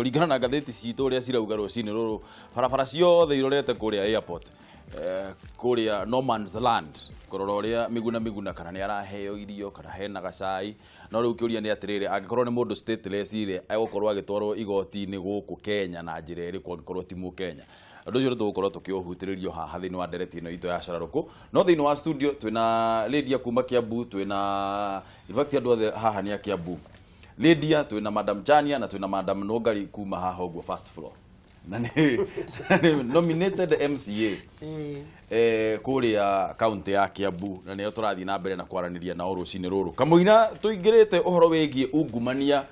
Kuringana na ngathĩti citũ ũrĩa cirauga rũcinĩ rũrũ, barabara ciothe irorete kũrĩa airport, kũrĩa no man's land, kũrora ũrĩa miguna kana nĩ araheo irio kana hena gacai. No rĩu kĩũria nĩ atĩrĩrĩ, angĩkorwo nĩ mũndũ stateless ire egũkorwo agĩtwarwo igoti-inĩ gũkũ Kenya na njĩra ĩrĩkũ angĩkorwo ti Mũkenya. Ũndũ ũcio tũgũkorwo tũkĩũhutĩrĩrio haha thĩinĩ wa ndereti ĩno itũ ya Cararuku. No thĩinĩ wa studio twĩna Lydia kuma Kiambu, twĩna in fact andũ othe haha nĩ a Kiambu. Lydia, twĩna Madam Chania na twĩna Madam Nogari kuma haha ũguo first floor. Na nĩ nominated MCA kũrĩa kaunti ya Kiambu, na nĩyo tũrathiĩ na mbere na kwaranĩria nao rũcinĩ rũrũ. Kamũina tũingĩrĩte ũhoro wĩgiĩ ungumania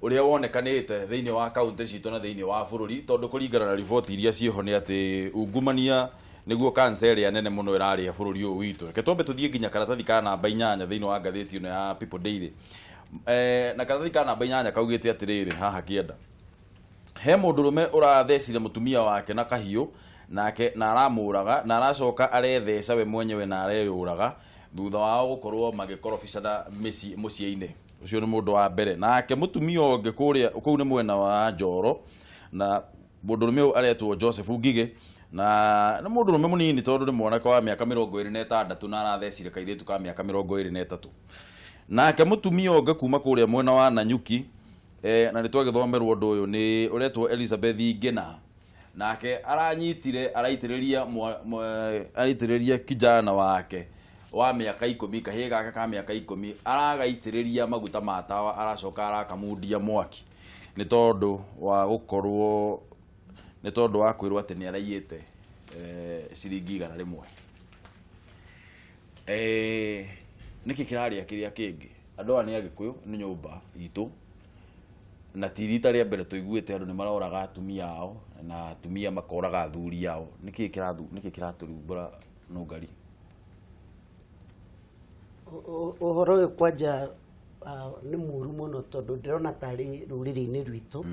ũrĩa wonekanĩte thĩinĩ wa kaunti citũ na thĩinĩ wa bũrũri, tondũ kũringana na riboti iria ciĩho nĩ atĩ ungumania nĩguo cancer ĩrĩa nene mũno ĩrarĩa bũrũri ũyũ witũ. Reke twambe tũthiĩ nginya karatathi ka namba 8 thĩinĩ wa ngathĩti ĩno ya People Daily. Na karatathi ka namba 8 kaugĩte atĩrĩrĩ haha kĩenda: he mũndũrũme ũrathecire mũtumia wake na kahiũ nake na aramũraga na aracoka aretheca we mwenyewe na areyũraga thutha wao gũkorwo magĩkorobicana mũciĩ-inĩ. Ũcio nĩ mũndũ wa mbere. Nake mũtumia ũngĩ kũu nĩ mwena wa Njoro, na mũndũrũme ũyũ aretwo Joseph Ngigĩ, na nĩ mũndũrũme mũnini tondũ nĩ mwanake wa mĩaka 26 na arathecire kairĩtu ka mĩaka 23. Nake mũtumia ũngĩ kuma kũrĩa mwena wa Nanyuki, na nĩtwagĩthomerwo ũndũ ũyũ nĩ ũretwo Elizabeth Ngina, nake araitĩrĩria kijana wake wa mĩaka 10, kahĩĩ gake ka mĩaka 10, aragaitĩrĩria maguta ma tawa, aracoka arakamundia mwaki nĩ tondũ wa kwĩrwo atĩ nĩ araiyĩte ciringi 100. Nĩkĩ kĩrarĩa kĩrĩa kĩngĩ? Andũ aya nĩ Agĩkũyũ, nĩ nyũmba itũ, na ti rita rĩa mbere tũiguĩte andũ nĩ maroraga atumia ao na atumia makoraga athuri ao. Nĩkĩ kĩratũrumbũra Nũngari? Ũhoro ũyũ kwanja nĩ mũru mũno tondũ ndĩrona tarĩ rũrĩrĩ-inĩ rwitũ.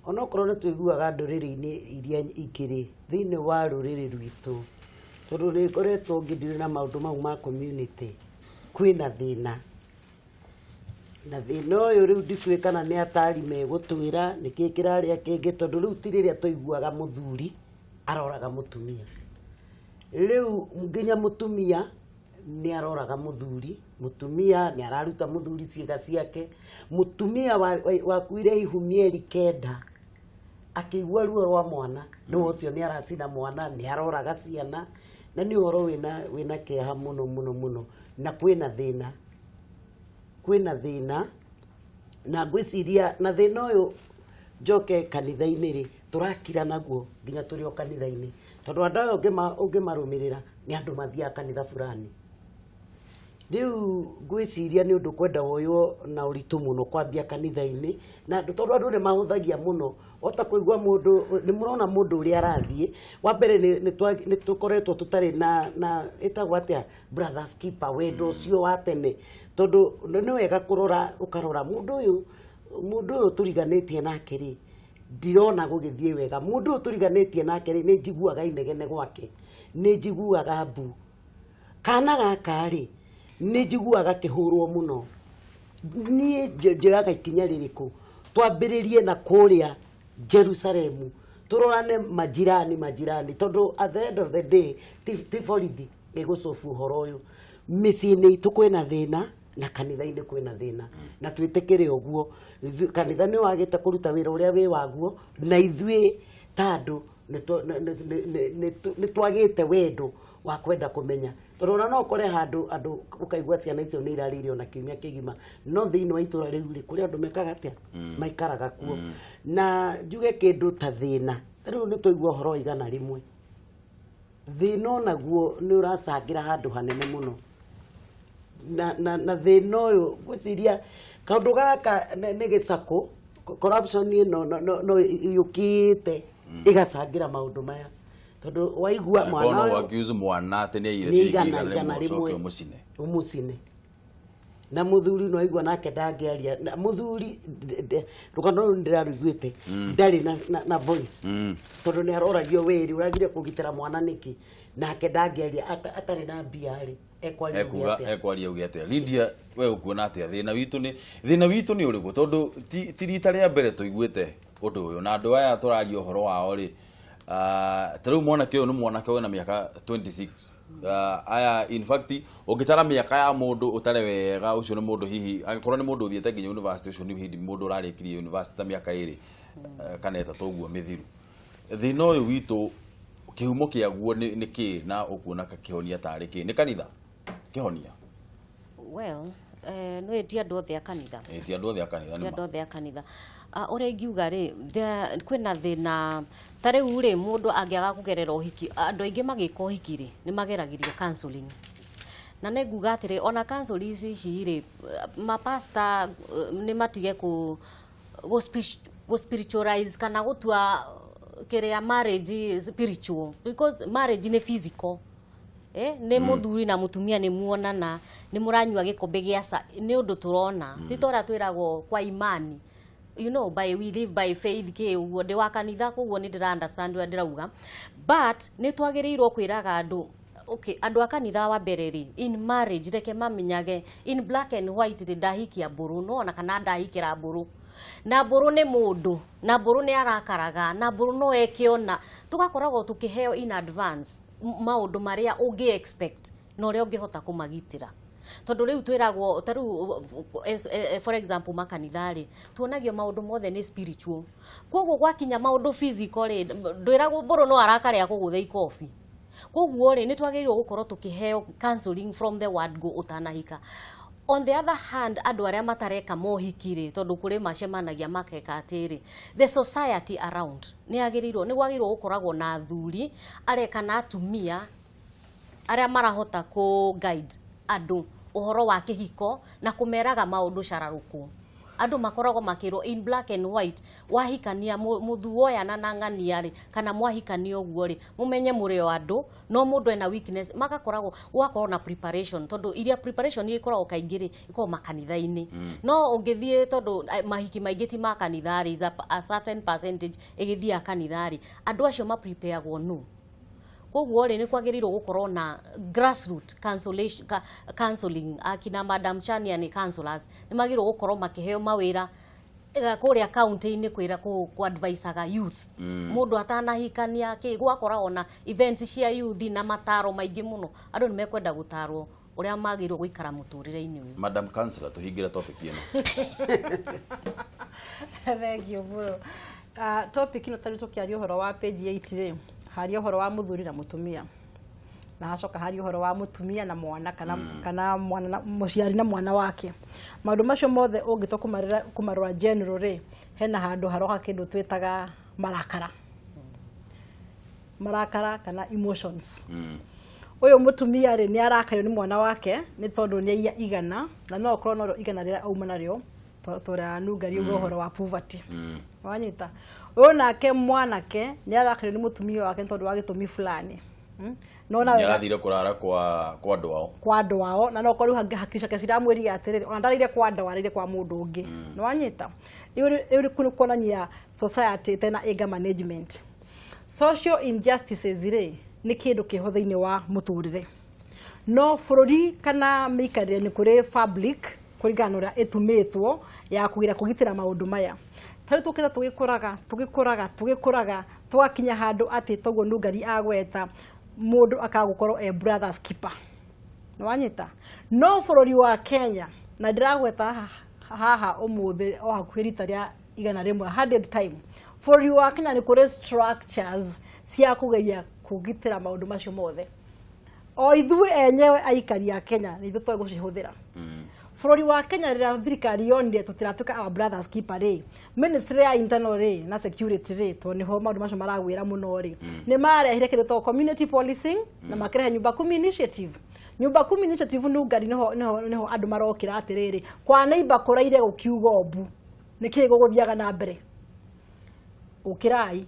Onokorwo nĩ tũiguaga ndũrĩrĩ-inĩ iria ikĩrĩ thĩinĩ wa rũrĩrĩ rwitũ, tondũ nĩ ngoretwo ngĩndirĩ na maũndũ mau ma community, kwĩna thĩna. Na thĩna ũyũ rĩu nditũĩ kana nĩ atari megũtwĩra nĩkĩ kĩrarĩa kĩngĩ, tondũ rĩu ti rĩrĩa tũiguaga mũthuri aroraga mũtumia. Rĩu nginya mũtumia nĩ aroraga mũthuri, mũtumia nĩ araruta mũthuri ciĩga ciake, mũtumia wakuire ihu mĩeri 9 akĩigua ruo rwa mwana, no ũcio nĩ aracina mwana, nĩ aroraga ciana, na nĩ ũhoro wĩna kĩeha mũno, na kwĩna thĩna na ngwĩciria na thĩna ũyũ njoke kanitha-inĩ rĩ, tũrakira naguo nginya tũrĩ o kanitha-inĩ, tondũ andũ aya ũngĩmarũmĩrĩra nĩ andũ mathiaga kanitha fulani. Rĩu ngwĩciria nĩ ũndũ kwenda woywo na ũritũ mũno kwambia kanitha-inĩ, na tondũ andũ nĩ mahũthagia mũno, ota kũigua mũndũ, nĩ mũrona mũndũ ũrĩa arathiĩ. Wa mbere nĩ tũkoretwo tũtarĩ na ĩtagwo atĩa brothers keeper, wendo ũcio wa tene, tondũ nĩ wega kũrora, ũkarora mũndũ ũyũ tũriganĩtie nake rĩ, ndirona gũgĩthiĩ wega. Mũndũ ũyũ tũriganĩtie nake rĩ, nĩ njiguaga inegene gwake, nĩ njiguaga mbu. Kana gaka rĩ, nĩ njiguaga kĩhũrwo mũno. Niĩ njoyaga ikinya rĩrĩkũ? Twambĩrĩrie na kũrĩa Jerusalemu, tũrorane majirani, tondũ at the end of the day ti borithi ĩgũcobu ũhoro ũyũ. Mĩciĩ-inĩ itũ kwĩna thĩna na kanitha-inĩ kwĩna thĩna, na twĩtĩkĩre ũguo. Kanitha nĩ wagĩte kũruta wĩra ũrĩa wĩ waguo, na ithuĩ ta andũ nĩ twagĩte wendo wa kwenda kũmenya, tondũ ona no ũkore handũ andũ ũkaigua ciana icio nĩ irarĩire ona kiumia kĩgima, no thĩinĩ wa itũra rĩu rĩ, kũrĩ andũ mekaga atĩa, maikaraga kuo. Na njuge kĩndũ ta thĩna, rĩu nĩ twaigua ũhoro igana rĩmwe, thĩna onaguo nĩ ũracangĩra handũ hanene mũno, na thĩna ũyũ ngwĩciria kaũndũ gaka nĩ gĩcakũ, corruption ĩno no yũkĩte ĩgacangĩra maũndũ maya, tondũ waigua mwana wakiuzu mwana atĩ nĩ aire ciringi 100 mũcine. na muthuri no igwa nake ndangĩaria muthuri rugano rũu ndĩrariguĩte ndarĩ na voice tondũ nĩ aroragio wĩri ũragire kũgitĩra mwana nĩkĩ nake ndangĩaria atarĩ na mbiarĩ ekwaria uge atia Lydia we ukuona atia thina witu ni urigu tondu ti rita ria mbere tuiguite undu uyu na andu aya turaria uhoro wao ri tariu mwanake uyu ni mwanake wena miaka 26 aya in fact ungitara miaka ya mundu utare wega ucio ni mundu hihi akorwo ni mundu uthiete nginya university ucio ni hindi mundu urarikirie university ta miaka iri kana etatu uguo mithiru thina uyu witu kihumo kiaguo ni ki na ukuona kihonia tari ki ni kanitha kihonia well no eti andu othe a kanitha ore ngiuga ri kwina thina tariu ri mundu angiaga kugerera uhiki andu aingi magika uhiki ri ni mageragirio counseling na ne nguga atiri ona counseling ici ri mapasta ni matige ku spiritualize kana gutua kerea marriage spiritual because marriage ni physical ne muthuri na mutumia ni muonana ni muranyua gikombe giasa ni undu turona titora twiragwo kwa imani you know by we live by faith ke uguo ndi wa kanitha koguo ni ndira understand wa ndirauga but ni twagirirwo kwiraga andu okay andu a kanitha wa bereri in marriage reke mamenyage in black and white ndahikia mburu no na kana ndahikira mburu na mburu ni mundu na mburu ni arakaraga na mburu no ekiona tugakoragwo tukiheo in advance maundu maria ungi expect no ria ungihota kumagitira tondu riu twiragwo taru for example makanithari tuonagio maundu mothe ni spiritual koguo gwakinya maundu physical ri ndwiragwo mburu no arakaria kuguthe ikofi koguo ri ni twagirirwo gukorwo tukiheo counseling from the word go utanahika. On the other hand, andu aria matareka mohikire tondu kuri macemanagia makeka atiri the society around ni agirirwo ni gwagirwo gukoragwo na athuri areka na atumia aria marahota ku guide andu uhoro wa kihiko na kumeraga maundu cararuku andu makoragwo makirwo in black and white wahikania muthuoya na nang'ania ri kana mwahikania uguo ri mumenye murio andu no mundu ena weakness magakoragwo wakorwo na preparation tondu iria preparation ikoragwo kaingiri ikoragwo makanitha-ini no ungithie tondu mahiki maingi ti makanithari a certain percentage igithia kanithari andu acio ma prepareagwo no koguo ri ni kwagirirwo gukorwo na grassroots counseling akina Madam Chania ni counselors ni magirwo gukorwo makiheo mawira kuria county-ini kwira ku advisaga youth mundu atanahikania ki gwakoragwo na events cia youth na mataro maingi muno andu ni mekwenda gutarwo uria magirwo guikara muturire-ini uyu. Madam Councillor tuhingira topic ino. Thank you bro. Topic ino tari tukiaria uhoro wa page 8 ri hari uhoro wa muthuri na mutumia na hacoka hari uhoro wa mutumia na mwana kana mwana muciari na mwana wake maundu macio mothe ungito kumarora general ri hena handu haroka kindu twitaga marakara kana emotions uyu mutumia ri ni arakayo ni mwana wake ni tondu ni igana na no korwo no igana rira auma nario tora nungari uhoro wa poverty wanyita uyu nake mwanake ni arakayo ni mutumia wake tondu wa gitumi fulani no na yarathire kurara kwa andu wao na no korwo hakisha kesira mweri atiriri ona ndarire kwa andu warire kwa mundu ungi no wanyita iri kuonania society tena anger management social injustices ri ni kindu kiho thiini wa muturire no bururi kana mikarire ni kuri public kuringana uria itumitwo ya kugira kugitira maundu maya tari tukita tugikuraga twakinya handu ati toguo nungari agweta mundu akagukorwo brothers keeper no wanyita no bururi wa Kenya na ndiragweta haha umuthi o hakuhĩ rita ria igana rimwe 100 time bururi wa Kenya ni kuri structures cia kugeria kugitira maundu macio mothe o ithuĩ enyewe aikari a Kenya ni ithuĩ twagũcihuthira bururi wa Kenya rira thirikari yonire tutiratuka our brothers keeper ri ministry ya internal ri na security ri to ni ho maundu macio maragwira muno ri ni marehire kindu to community policing na makirehe nyumba 10 initiative nungari niho andu marokira atiriri kwa neighbor kuraire gukiuga obu niki guguthiaga na mbere ukirai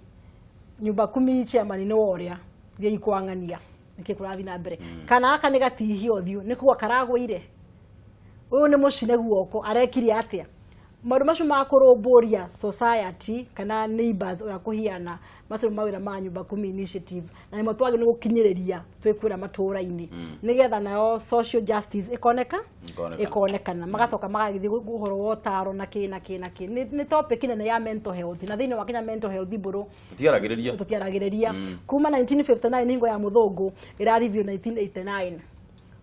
nyumba 10 chairman ni woria thia ikwangania niki kurathi na mbere kana aka ni gatihio thiu ni kwa karagwire uyu ni mucine guoko arekire atia maundu macio ma kurumburia society kana neighbors ora kuhiana macio mawira ma nyumba kumi initiative na nimo twage ni gukinyiriria twikwira matura-ini nigetha nayo social justice ikonekana magacoka magagithi guhoro wa utaro na ki ni topic nene ya mental health na thiini wa Kenya mental health Mburu tutiaragiriria kuma 1959 hingo ya muthungu ira review 1989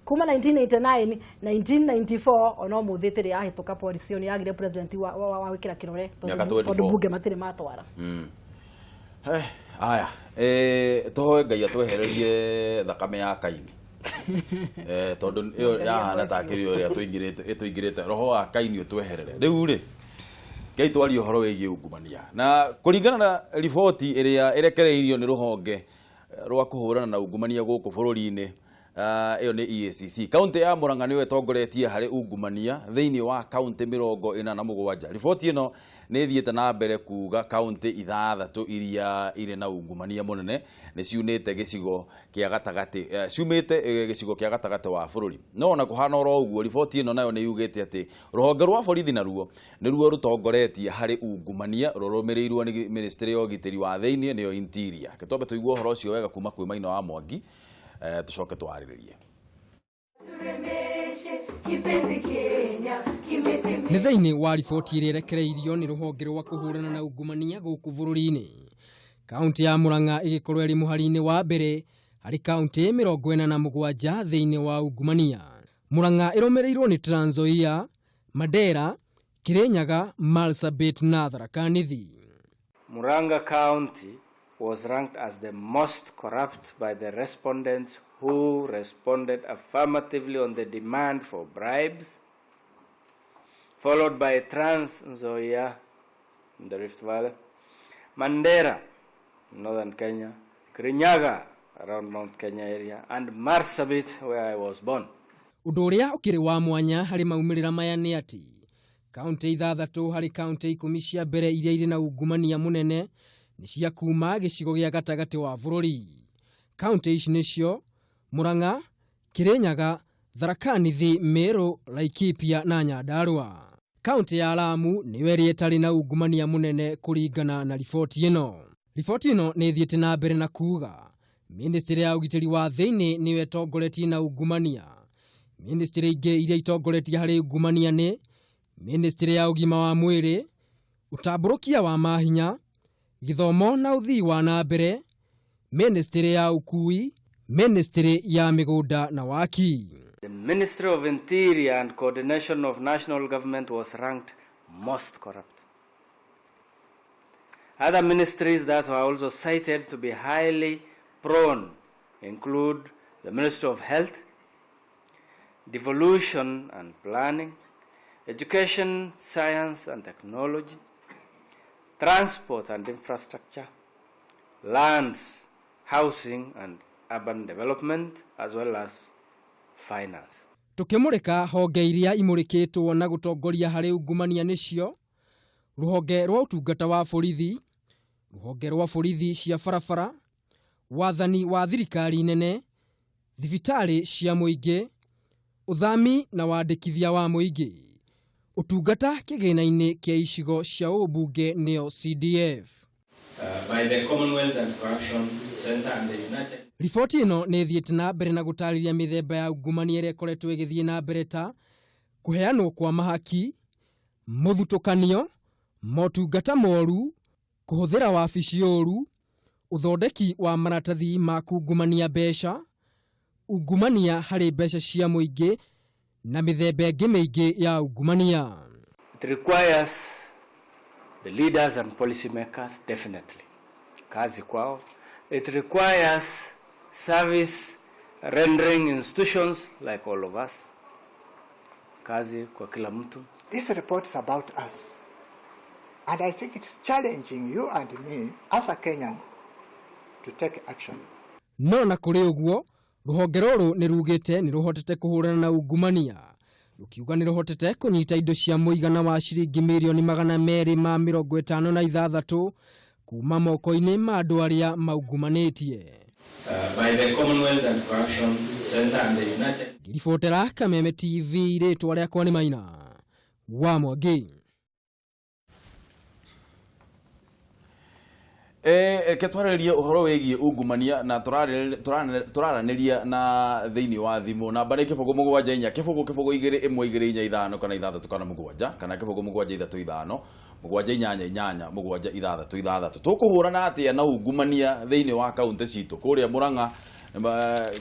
kuma 1989 1994 ona Ũmũthĩ tiri yahituka policy ni yagire president wa wikira kirore tondu bunge matire matwara aya tohoe Ngai atwehererie thakame ya Kaini tondu iyo yahana ta kirio ria tuingirite roho wa Kaini utweherere riu ri Ngai twari uhoro wigie ungumania na kuringana na riboti iria irekereirio ni ruhonge rwa kuhurana na ungumania guku bururi-ini iyo ni EACC kaunti ya Murang'a niwe tongoretie hari ungumania thiini wa kaunti 47 riboti ino ni thiete na mbere kuga kaunti ithathatu iria ire na ungumania munene ni ciunite gicigo kia gatagati ciumite gicigo kia gatagati wa bururi no na kuhana oro uguo riboti ino nayo ni yugite ati ruhonge rwa borithi naruo niruo rutongoretie hari ungumania rurumirirwo ni ministry ya ugitiri wa thiini niyo interior kitombe tuigwo horo cio wega kuma kwi Maina wa Mwangi tucoke twariririe nĩ thĩinĩ wa riboti ĩrĩa ĩrekereirio nĩ rũhonge rwa kũhũrana na ungumania gũkũ bũrũri-inĩ kaunti ya Murang'a ĩgĩkorwo ĩrĩ mũhari-inĩ wa mbere harĩ kaunti 47 thĩinĩ wa ungumania. Murang'a ĩrũmĩrĩirwo nĩ Trans Nzoia, Mandera, Kirinyaga, Marsabit na Tharaka Nithi. Murang'a County was ranked as the most corrupt by the respondents who responded affirmatively on the demand for bribes, followed by Trans Nzoia in the Rift Valley, Mandera, northern Kenya, Kirinyaga, around Mount Kenya area, and Marsabit, where I was born. Ũndũ ũrĩa ũkĩrĩ wa mwanya harĩ maumĩrĩra maya nĩ atĩ kaunti ithathatũ harĩ kaunti 10 cia mbere iria irĩ na ungumania mũnene nĩ cia kuma gĩcigo gĩa gatagati wa bũrũri. Kaunti ici nĩcio Murang'a, Kirinyaga, Tharaka Nithi, Meru, Laikipia na Nyandarua. Kaunti ya Lamu nĩyo ĩrĩa ĩtarĩ na ungumania mũnene kũringana na riboti ĩno. Riboti ĩno nĩ thiĩte na mbere na kuga ministry ya ugitĩri wa thĩinĩ nĩyo ĩtongoretie na ungumania. Ministry ingĩ iria itongoretie harĩ ungumania nĩ ministry ya ũgima wa mwĩrĩ, ũtambũrũkia wa mahinya, gĩthomo na ũthii wa na mbere, ministry ya ũkui, ministry ya mĩgũnda na waki. The Ministry of Interior and Coordination of National Government was ranked most corrupt. Other ministries that were also cited to be highly prone include the Ministry of Health, Devolution and Planning, Education, Science and Technology, Transport and Infrastructure, Lands, Housing and Urban Development, as well as Finance. Tukimurika honge iria imurikitwo na gutongoria harĩ ungumania nĩcio ruhonge rwa ũtungata wa borithi, ruhonge rwa borithi cia barabara, wathani wa thirikari nene, thibitarĩ cia mũingĩ, uthami na wandĩkithia wa mũingĩ, utungata kĩgĩna-inĩ kĩa icigo cia ũmbunge nĩyo CDF. By the Commonwealth and Corruption Center and the United. Riboti ĩno nĩ thiĩte na mbere na gũtarĩria mĩthemba ya ungumania ĩrĩa ĩkoretwo ĩgĩthiĩ na mbere ta kũheanwo kwa mahaki, mũthutũkanio, motungata moru, kũhũthĩra wabici ũru, uthondeki wa maratathi ma kungumania mbeca, ungumania harĩ mbeca cia mũingĩ na mĩthemba ĩngĩ mĩingĩ ya ungumania. It requires the leaders and policymakers, definitely. Kazi kwao. It requires service rendering institutions like all of us. Kazi kwa kila mtu. This report is about us. And I think it is challenging you and me as a Kenyan to take action. No na kũrĩ ũguo, ruhonge rũrũ nĩ rugĩte nĩ rũhotete kũhũrana na ungumania. Rukiuga nĩ rũhotete kũnyita indo cia mũigana wa ciringi mirioni 256 kuma moko-inĩ ma andũ arĩa maungumanĩtie. by the Commonwealth Anti-Corruption Center and the United. Ngiribotera Kameme TV rĩtwa rĩakwa nĩ Maina wa Mwangi. Ke twarĩrĩrie ũhoro wĩgiĩ ungumania na tũraranĩria na thĩinĩ wa thimũ namba nĩ kĩbũgũ mũgwanja inya kĩbũgũ 2-2-4-5 kana 6 kana 7 kana kĩbũgũ mũgwanja 3-5 mũgwanja inyanya inyanya mũgwanja 6-6. Tũkũhũrana atĩa na ungumania thĩinĩ wa kaunti citũ kũrĩa Mũrang'a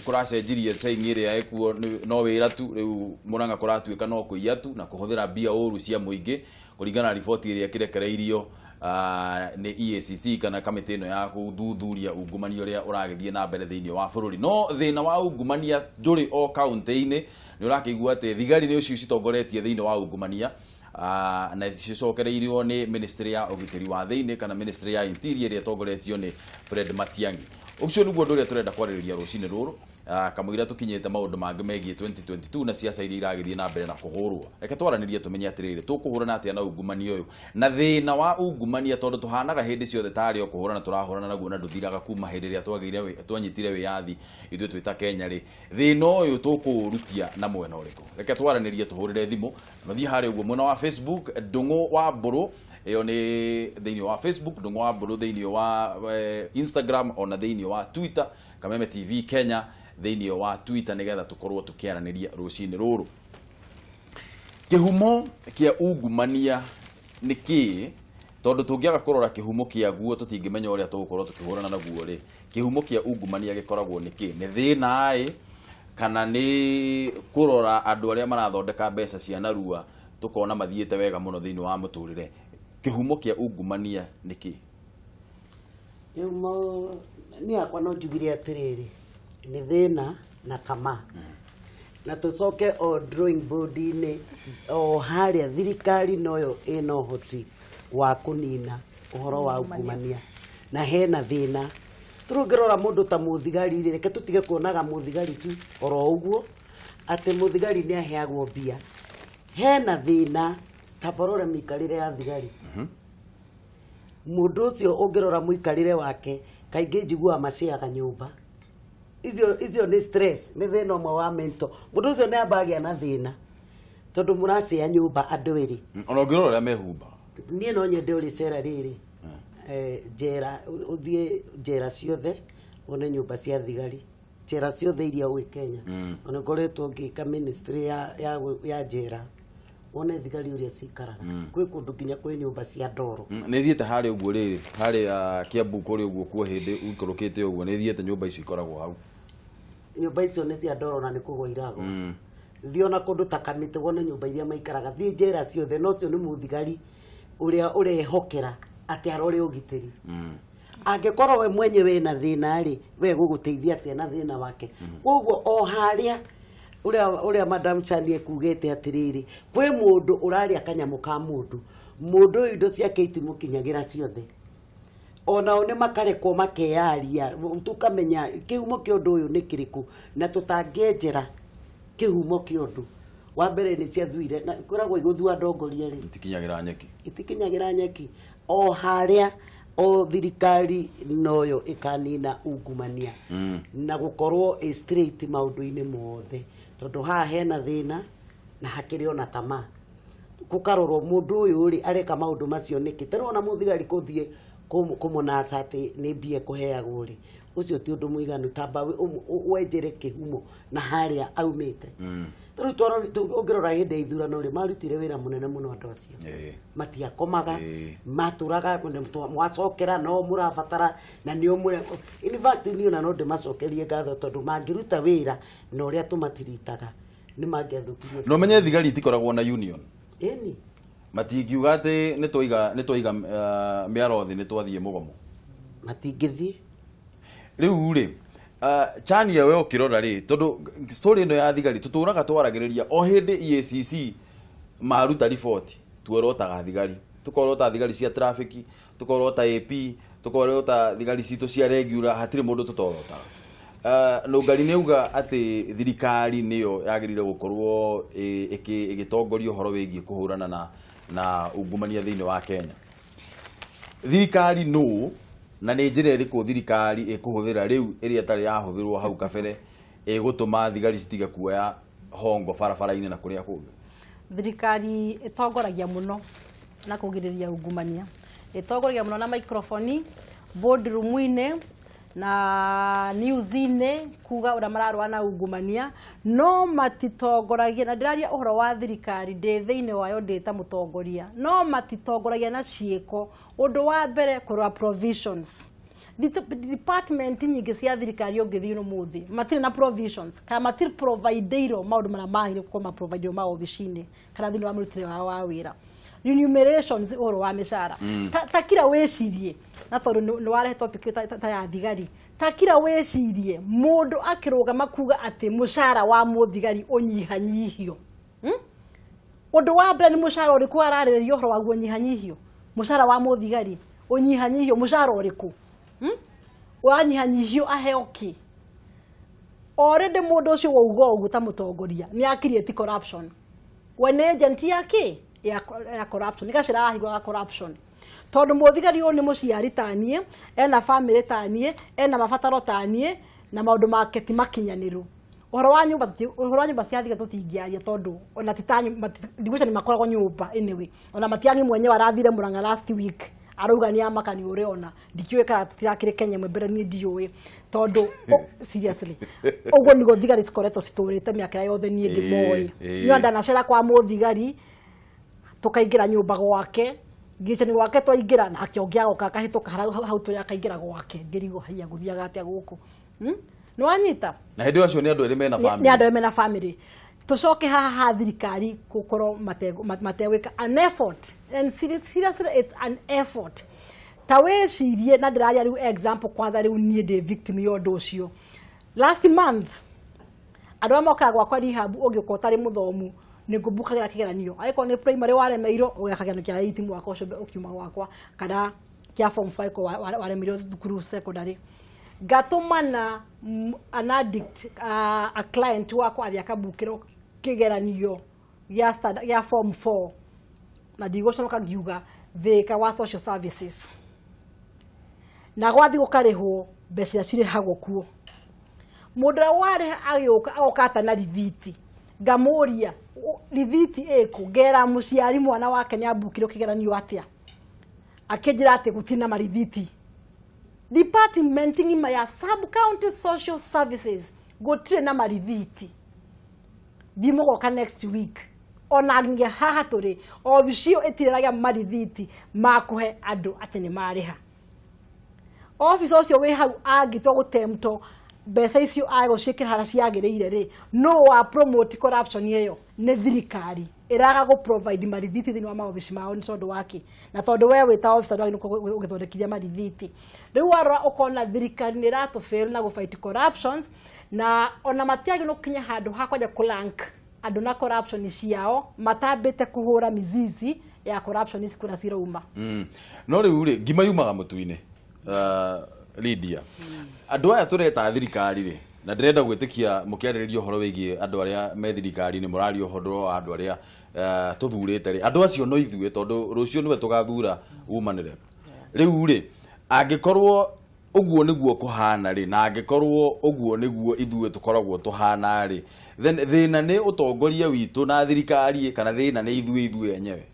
kũracenjirie ceng'i ĩrĩa ĩkuo no wĩra tu rĩu Mũrang'a kũratuĩka no kũiya tu na kũhũthĩra mbia ũru cia mũingĩ kũringana na riboti ĩrĩa ĩkĩrekereirio nĩ EACC kana kamĩtĩ ĩno ya gũthuthuria ungumania ũrĩa ũragĩthiĩ na mbere thĩinĩ wa bũrũri. No thĩna wa ungumania ndũrĩ o kaunti-inĩ, nĩ ũrakĩigua atĩ thigari nĩ ũcio citongoretie thĩinĩ wa ungumania na cicokereirio nĩ ministry ya ũgitĩri wa thĩinĩ kana ministry ya interior ĩrĩa ĩtongoretio nĩ Fred Matiang'i. Ũcio nĩguo ũndũ ũrĩa tũrenda kwarĩrĩria rũcinĩ rũrũ kamũira tũkinyĩte maũndũ mangĩ megiĩ 2022 na siasa iria iragĩthiĩ na mbere na kũhũrwo. Reke twaranĩrie tũmenye atĩrĩrĩ tũkũhũrana atĩa na ungumania ũyũ na thĩna wa ungumania tondũ tũhanaga hĩndĩ ciothe tarĩ o kũhũrana tũrahũrana naguo na ndũthiraga kuma hĩndĩ ĩrĩa twanyitire wĩyathi ithuĩ twĩ ta Kenya rĩ. Thĩna ũyũ tũkũũrutia na mwena ũrĩkũ? Reke twaranĩrie tũhũrĩre thimũ na thiĩ harĩa ũguo mwena wa Facebook Ndung'u Mburu ĩyo nĩ thĩinĩ wa Facebook Ndung'u Mburu, thĩinĩ wa Instagram ona thĩinĩ wa Twitter Kameme TV Kenya thĩinĩ wa Twitter nĩgetha tũkorwo tũkĩaranĩria rũcinĩ rũrũ. Kĩhumo kĩa ungumania nĩ kĩĩ? Tondũ tũngĩaga kũrora kĩhumo kĩaguo tũtingĩmenya ũrĩa tũgũkorwo tũkĩhũrana naguo rĩ. Kĩhumo kĩa ungumania gĩkoragwo nĩ kĩĩ? Nĩ thĩna kana nĩ kũrora andũ arĩa marathondeka mbeca cia narua tũkona mathiĩte wega mũno thĩinĩ wa mũtũrĩre? Kĩhumo kĩa ungumania nĩ kĩĩ? Kĩhumo niĩ akwa no njugire atĩrĩrĩ nĩ thĩna na kama na tũcoke o drawing board-inĩ o harĩa thirikari noyo ĩna ũhoti wa kũnina ũhoro wa ungumania na hena thĩna. Tũrũngĩrora mũndũ ta mũthigari reke tũtige kuonaga mũthigari tu oro ũguo atĩ mũthigari nĩ aheagwo mbia. Hena thĩna ta barora mĩikarĩre ya thigari. Mũndũ ũcio ũngĩrora mũikarĩre wake kaingĩ njiguaga maciaga nyũmba. Icio nĩ stress, nĩ thĩna ũmwe wa mental. Mũndũ ũcio nĩ ambagĩa na thĩna tondũ mũracia nyũmba andũ erĩ. Ona ũngĩrora ũrĩa mehumba. Niĩ no nyende ũrĩcera rĩrĩ njera ũthiĩ njera ciothe one nyũmba cia thigari njera ciothe iria gwĩ Kenya ona ngoretwo ngĩka ministry ya njera wone thigari ũrĩa cikaraga kwĩ kũndũ nginya kwĩ nyũmba cia ndoro. Nĩ thiĩte harĩa ũguo rĩrĩ harĩa Kiambu kũrĩ ũguo kwa hĩndĩ ũikũrũkĩte ũguo nĩ thiĩte nyũmba icio ikoragwo hau. Nyũmba icio nĩ cia ndoro na nĩ kũgwa irago. Thiĩ ona kũndũ ta Kamĩtĩ wone nyũmba iria maikaraga thiĩ njera ciothe no cio nĩ mũthigari ũrĩa ũrehokera atĩ arore ũgitĩri. Angĩkorwo we mwenyewe na thĩna rĩ we gũgũteithia atĩ na thĩna wake. Koguo o harĩa ũrĩa Madam Chani ekugĩte atĩrĩrĩ kwĩ mũndũ ũrarĩa kanyamũ ka mũndũ ũyũ indo ciake itimũkinyagĩra ciothe onao nĩ makarekwo makeyaria tũkamenya kĩhumo kĩa ũndũ ũyũ nĩ kĩrĩkũ na tũtangĩenjera kĩhumo kĩa ũndũ. Wa mbere nĩ ciathuire na koragwo igũthua ndongoria rĩ itikinyagĩra nyeki o harĩa o thirikari noyo ikanina ungumania na gũkorwo straight maũndũ-inĩ mothe tondũ haha hena thĩna na hakĩrĩ ona tamaa. Gũkarorwo mũndũ ũyũ rĩ areka maũndũ macio nĩkĩ? Tũrona mũthigari kũthiĩ kũmũnaca atĩ nĩ mbia kũheagwo rĩ ũcio ti ũndũ mũiganu tamba wenjere kĩhumo na harĩa aumĩte. Rĩu ũngĩrora hĩndĩ ya ithurano rĩ marutire wĩra mũnene mũno andũ acio matiakomaga matũraga mwacokera no mũrabatara na nĩ ũmwe in fact niĩ ona no ndĩmacokerie ngatho tondũ mangĩruta wĩra na ũrĩa tũmatiritaga nĩ mangĩathũkirie. No menye thigari itikoragwo na union. Ĩni matingiuga atĩ nĩ twaiga mĩaro thĩ nĩ twathiĩ mũgomo matingĩthiĩ. Rĩu rĩ Chani we ũkĩrora rĩ tondũ story ĩno ya thigari tũtũraga twaragĩrĩria o hĩndĩ EACC maruta riboti tuorotaga thigari tukorota thigari cia traffic tukorota AP tukorota thigari citũ cia regular hatirĩ mũndũ tũtorotaga. Nũngari nĩuga atĩ thirikari nĩyo yagĩrĩire gũkorwo ĩgĩtongoria ũhoro wĩgiĩ kũhũrana na ungumania thĩinĩ wa Kenya. Thirikari no na nĩ njĩra ĩrĩkũ thirikari ĩkũhũthĩra rĩu ĩrĩa ĩtarĩ yahũthĩrwo hau kabere ĩgũtũma thigari citige kuoya hongo barabara-inĩ na kũrĩa kũngĩ? Thirikari ĩtongoragia mũno na kũgirĩrĩria ungumania, ĩtongoragia mũno na microphone boardroom-inĩ na news-inĩ kuga ũrĩa mararũa na ungumania, no matitongoragia, na ndĩraria ũhoro wa thirikari ndĩ thĩinĩ wayo ndĩ ta mũtongoria, no matitongoragia na ciĩko. Ũndũ wa mbere kũrũa provisions. Department nyingĩ cia thirikari ũngĩthiĩ ũmũthĩ matirĩ na provisions, kana matirĩ provideirwo maũndũ marĩa magĩrĩirwo gũkorwo maprovideirwo ma obici-inĩ kana thĩinĩ wa mũrutĩre wao wa wĩra. Remunerations ũhoro wa mĩcara. Ta kira wĩcirie, na tondũ nĩ warehe topic ta ya thigari, ta kira wĩcirie mũndũ akĩrũgama kuga atĩ mũcara wa mũthigari ũnyihanyihio. Ũndũ wa mbere nĩ mũcara ũrĩkũ ararĩrĩria ũhoro waguo ũnyihanyihio? Mũcara wa mũthigari ũnyihanyihio, mũcara ũrĩkũ? Wanyihanyihio aheo kĩ? Already mũndũ ũcio wauga ũguo ta mũtongoria nĩ akirieti corruption. We nĩ agent yake ya corruption, igacĩra ahigwa corruption. Tondũ mũthigari ũyũ nĩ mũciari taniĩ, ena family taniĩ, ena mabataro taniĩ, na maũndũ make ti makinyanĩru. Ũhoro wa nyũmba cia thigari tũtingĩaria tondũ ona ndigwĩciria nĩ makoragwo nyũmba anyway. Ona Matiang'i mwenyewe arathire Murang'a last week arauga nĩ amakani ũrĩa ona ndikiũĩ kana tũtirakĩrĩ Kenya mbere niĩ ndiũĩ tondũ seriously ũguo nĩguo thigari cikoretwo citũrĩte mĩaka yothe niĩ ndĩmoĩ. Niĩ ndanacera kwa mũthigari tukaingĩra nyũmba gwake, ngicani gwake twaingĩra na akĩongea goka akahĩtũka hau tũrĩa akaingĩra gwake ngĩrigwo haiya gũthiaga atĩa gũkũ. Nĩ wanyita? Na hĩndĩ acio nĩ andũ erĩ mena family. Nĩ andũ erĩ mena family. Tucoke haha thirikari gũkorwo matewĩka an effort, and seriously it's an effort. Ta wĩcirie, na ndĩraria rĩu example kwanza rĩu niĩ ndĩ victim ya ũndũ ũcio. Last month andũ arĩa mokaga gwakwa rehab ũngĩũka ũtarĩ mũthomu nĩ ngũmbũkagĩra kĩgeranio. Angĩkorwo nĩ primary waremeirwo ũgeka kĩgeranio kĩa 8 mwaka ũcio ũkiuma gwakwa, kana kĩa form 5 waremeirwo thukuru secondary. Gatumana an addict a client wakwa athia kabukĩrwo kĩgeranio gĩa form 4 na ndigũconoka ngiuga thĩka wa social services, na gwathi gũkarĩhwo mbeca cirĩhagwo kuo. Mũndũ ũrĩa warĩha agĩũka agoka atana rithiti, ngamũria rithiti ĩkũ, ngera mũciari mwana wake nĩ ambukĩrwo kĩgeranio atĩa, akĩnjĩra atĩ gũtirĩ na marithiti. Department ng'ima ya sub county social services gũtirĩ na marithiti. Ndimũgoka next week ona nginya haha tũrĩ obici ĩyo ĩtirĩragia marithiti ma kũhe andũ atĩ nĩ marĩha. Office ũcio wĩ hau angĩtua gũtemto mbeca icio agũciĩkĩra harĩa ciagĩrĩire rĩ, no wa promote corruption ĩyo nĩ thirikari ĩraga gũ provide marithiti thĩinĩ wa maobici mao nĩ tondũ wake, na tondũ we wĩ ta officer ndwagĩrĩirwo ũgĩthondekithia marithiti. Rĩu arora ũkona thirikari nĩ ĩratũfail na gũ-fight corruptions, na ona matiagĩrĩirwo gũkinya handũ ha kwanja kũrank andũ na corruption ciao matambĩte kũhũra mizizi ya corruption ici kũrĩa cirauma. No rĩu rĩ ngima yumaga mũtu-inĩ. Lydia, andũ aya tũreta thirikari rĩ, na ndĩrenda gwĩtĩkia mũkĩarĩrĩria ũhoro wĩgiĩ andũ arĩa me thirikari-inĩ, mũraria ũhoro wa andũ arĩa tũthurĩte rĩ, andũ acio no ithuĩ tondũ rũciũ nĩwe tũgathura umanĩre. Rĩu rĩ angĩkorwo ũguo nĩguo kũhana rĩ, na angĩkorwo ũguo nĩguo ithuĩ tũkoragwo tũhana rĩ, then thĩna nĩ ũtongoria witũ na thirikari kana thĩna nĩ ithuĩ enyewe?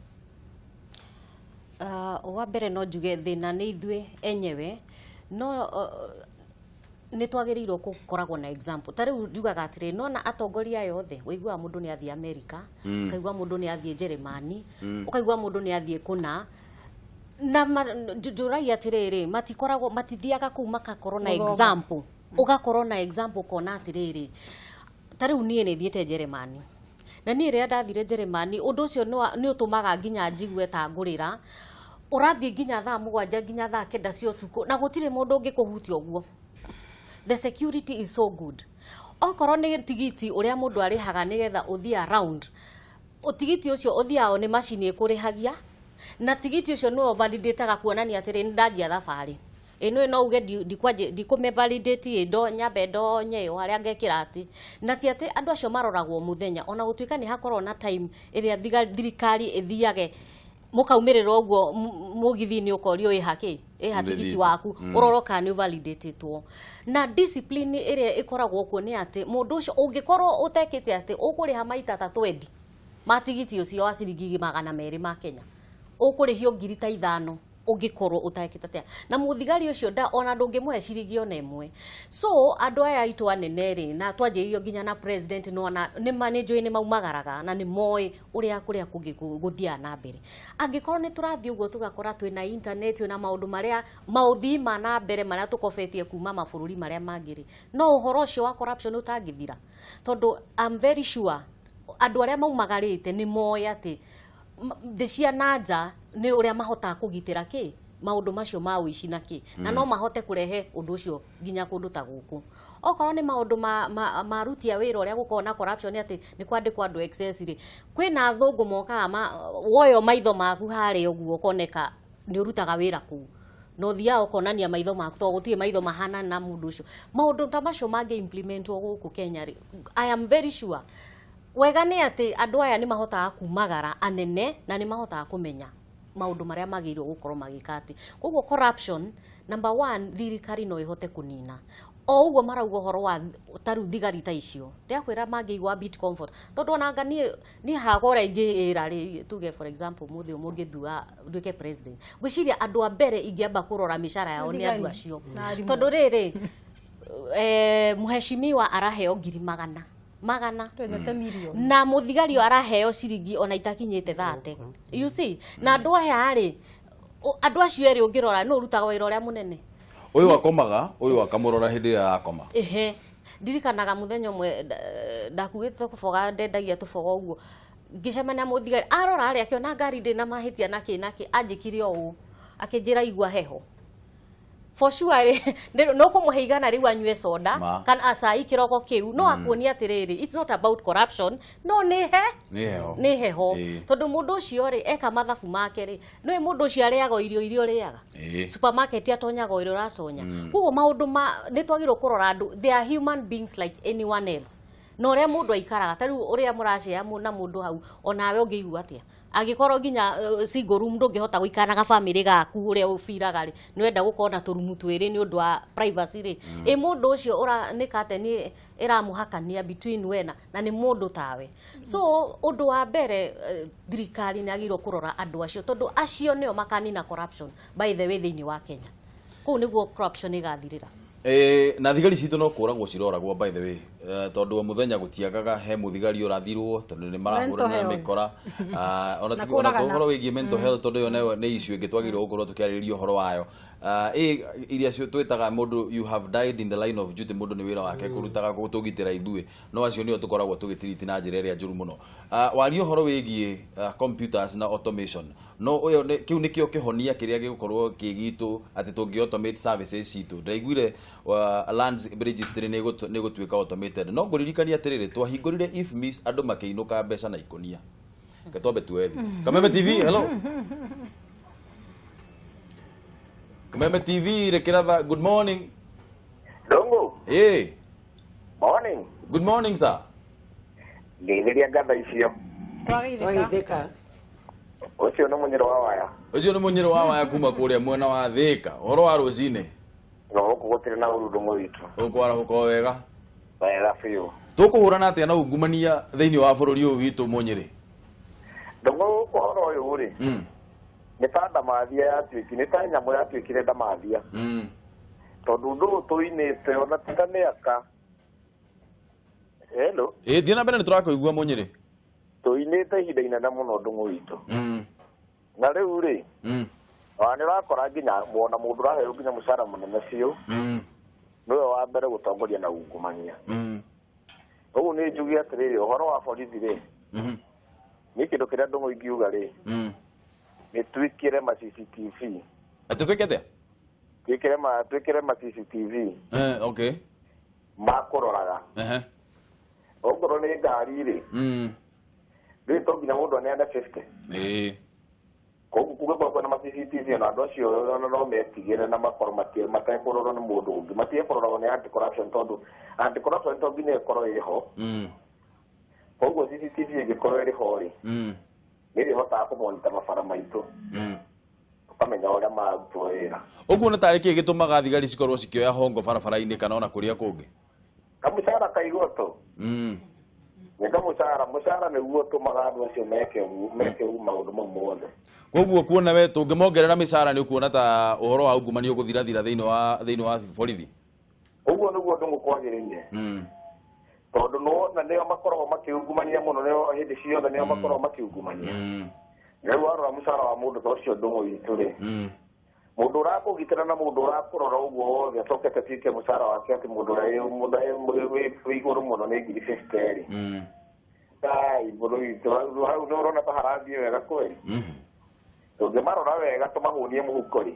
Wa mbere no njuge thĩna nĩ ithuĩ enyewe, no nĩ twagĩrĩirwo gũkoragwo na example. Ta rĩu njugaga atĩrĩ, nona atongoria yothe ũiguaga mũndũ nĩ athiĩ Amerika, ũkaigua mũndũ nĩ athiĩ Jeremani, ũkaigua mũndũ nĩ athiĩ kũna, na ndũragia atĩrĩrĩ matithiaga kũu makakorwo na example. Ũgakorwo na example kona atĩrĩrĩ, ta rĩu niĩ nĩ thiĩte Jeremani, na niĩ rĩrĩa ndathire Jeremani ũndũ ũcio nĩ ũtũmaga nginya njigue ta ngũrĩra. Ũrathiĩ nginya thaa 7 nginya thaa 9 cia ũtukũ na gũtirĩ mũndũ ũngĩkũhutia ũguo. The security is so good. Okorwo nĩ tigiti ũrĩa mũndũ arĩhaga nĩgetha ũthiĩ around, tigiti ũcio ũthiao nĩ macini ĩkũrĩhagia, na tigiti ũcio nĩ validate-aga kuonania atĩrĩ nĩ ndanjia thabarĩ. Ĩno no uge ndikũme validate ndo nyambe ndo nyeyo harĩa ngekĩra atĩ, na ti atĩ andũ acio maroragwo mũthenya, ona gũtuĩka nĩ hakorwo na time ĩrĩa thirikari ĩthiage mukaumirira uguo mugithi-ini ukorio ihaki tigiti waku uroroka ni validatetwo na discipline iria ikoragwo kuo ni ati mundu ucio ungikorwo utekite ati ukuriha maita 3 matigiti ucio wa ciringi 200 ma Kenya ukurihio 5,000 ungikorwo utekite atia na muthigari ucio ona ndungimuhe ciringi ona imwe so andu aya itu anene ri na twanjirio nginya na president no na ni manenjoi ni maumagaraga na ni moi uria guthia na mbere angikorwo ni turathie uguo tugakora twina internet na maundu maria mauthima na mbere maria tukofetie kuma mabururi maria mangiri no uhoro ucio wa corruption utangithira tondu I'm very sure andu aria maumagarite ni moi ati cia nanja ni uria mahota kugitira ki maundu macio ma wici na ki na no mahote kurehe undu ucio nginya kundu ta guku okorwo ni maundu ma rutia wira uria gukorwo na corruption ati ni kwandikwa andu excess ri kwina thungu mokaga woyo maitho maku hari uguo koneka ni urutaga wira ku no thia ukonania maitho maku to gutie maitho mahana na mundu ucio maundu ta macio mangi implementwo guku Kenya ri I am very sure wega ni ati andu aya ni mahotaga kumagara anene na ni mahotaga kumenya maundu maria magirwo gukorwo magikati koguo corruption number 1 thirikari no ihote kunina o uguo marauga horo wa taru thigari ta icio ndiakwira mangigwa bit comfort tondu onanga ni hagora ingiira ri tuge for example muthi umungithua nduike president gwiciria andu a mbere ingiamba kurora mishara yao ni andu acio tondu riri muheshimiwa araheo 100,000 na muthigari araheo ciringi ona itakinyite 30 you see na andu aya ri andu acio eri ungirora no rutaga wira uria munene uyu akomaga uyu akamurora hindi ya akoma ndirikanaga muthenya umwe ndakuite kufoga ndendagia tufoga uguo ngicemania muthigari arora ari akiona ngari ndina mahitia naki anjikire o akinjira igua heho for sure no kumuheigana riu anyue soda kan asai kiroko kiu no akuonia atiriri it's not about corruption no ni heho tondu mundu ucio ri eka mathabu make ri no mundu ucio ariaga irio riaga supermarket atonyaga irio ratonya kugo maundu ni twagirwo kurora andu they are human beings like anyone else no ria mundu aikaraga tariu uria murashia na mundu hau onawe ungiigua atia agikorwo ginya single room ndungihota guikanaga family gaku uria ufiraga ri nwenda gukona turumu twiri ni undu wa privacy ri mundu ucio ura nikate ni iramuhakania between wena na ni mundu tawe so undu wa mbere thirikari ni agirwo kurora andu acio tondu acio nio makanina corruption by the way thiini wa Kenya ku niguo corruption igathirira na thigari citu no kuragwo ciroragwo by the way tondu muthenya gutiagaga he muthigari urathirwo tondu ni marahura na mikora ona tigona uhoro wigie mental health tondu yo ne issue ingitwagirwo gukorwo tukiarĩrĩria uhoro wayo iria cio twitaga mundu you have died in the line of duty mundu ni wira wake kurutaga gutugitira ithuĩ no acio nio tukoragwo tugitiriti na njira iria njuru muno wario uhoro wigie computers na automation no uyo kiu nikio kihonia kiria gigukorwo kigitu ati tungi automate services citu ndaiguire lands registry ni gutwika automated no nguririkania atiriri twahingurire if miss andu makiinuka mbeca na ikonia ketwambe twethi Kameme TV hello Kameme TV rekiratha good morning Ndung'u morning good morning sir ngetheria ngatha icio twageitheka ucio ni munyiro wa waya kuma kuria mwena wa Thika horo wa rucine no gutire na urundu witu ukwara huko wega fiu tukuhurana atia na ungumania thiini wa bururi uyu witu munyiri Ndung'u horo uyu ri ni ta ndamathia yatuiki ni ta nyamu yatuikire ndamathia tondu ndu tuinite ona tika miaka hello thie na mbere ni turakuigua munyiri tuinite ihinda inene muno Ndung'u witu na riu ri ni rakora nginya mwona mundu raheo nginya mucara munene biu niwe wa mbere gutongoria na ungumania uguo ni njugi atiriri uhoro wa borithi ri ni kindu kiria Ndung'u ingiuga ri ni twikire ma CCTV ati twikete twikire ma CCTV okay makuroraga ongoro ni ngari ri ri to nginya mundu aneane 50 kuguo kwa na ma CCTV na andu acio no metigire na makoro matekurorwo ni mundu ungi matiekurorwo ni anti corruption tondu anti corruption nginya ikorwo iriho koguo CCTV igikorwo iriho ri nĩ hotaga kũmonita mabara maitũ tukamenya ũrĩa mararutwo wĩra. Ũguo nĩ tarĩ kĩĩ gĩtũmaga thigari cikorwo cikĩoya hongo barabara-inĩ kana ona kũrĩa kũngĩ? Kamũcara kaigũtũ nĩ mũcara nĩguo ũtũmaga andũ acio meke maũndũ mau mothe. Koguo kuona we tũngĩmongerera mĩcara nĩ ukuona ta ũhoro wa ungumania ũgũthirathira thĩinĩ wa borithi? Ũguo nĩguo Ndung'u kwagĩrĩire, tondũ nĩo makoragwo makĩungumania mũno, nĩo hĩndĩ ciothe nĩo makoragwo makĩungumania. Rĩu warora mũcara wa mũndũ ta ũcio Ndung'u witũ-rĩ, mũndũ ũrakũgitĩra na mũndũ ũrakũrora ũguo wothe acokete tuĩke mũcara wake atĩ mũndũ ũrĩa wĩ igũrũ mũno nĩ ngiri 50-rĩ, bũrũri witũ hau nĩ ũrona ta harathiĩ wega kweli. Tũngĩmarora wega tũmahũnie mũhuko-rĩ,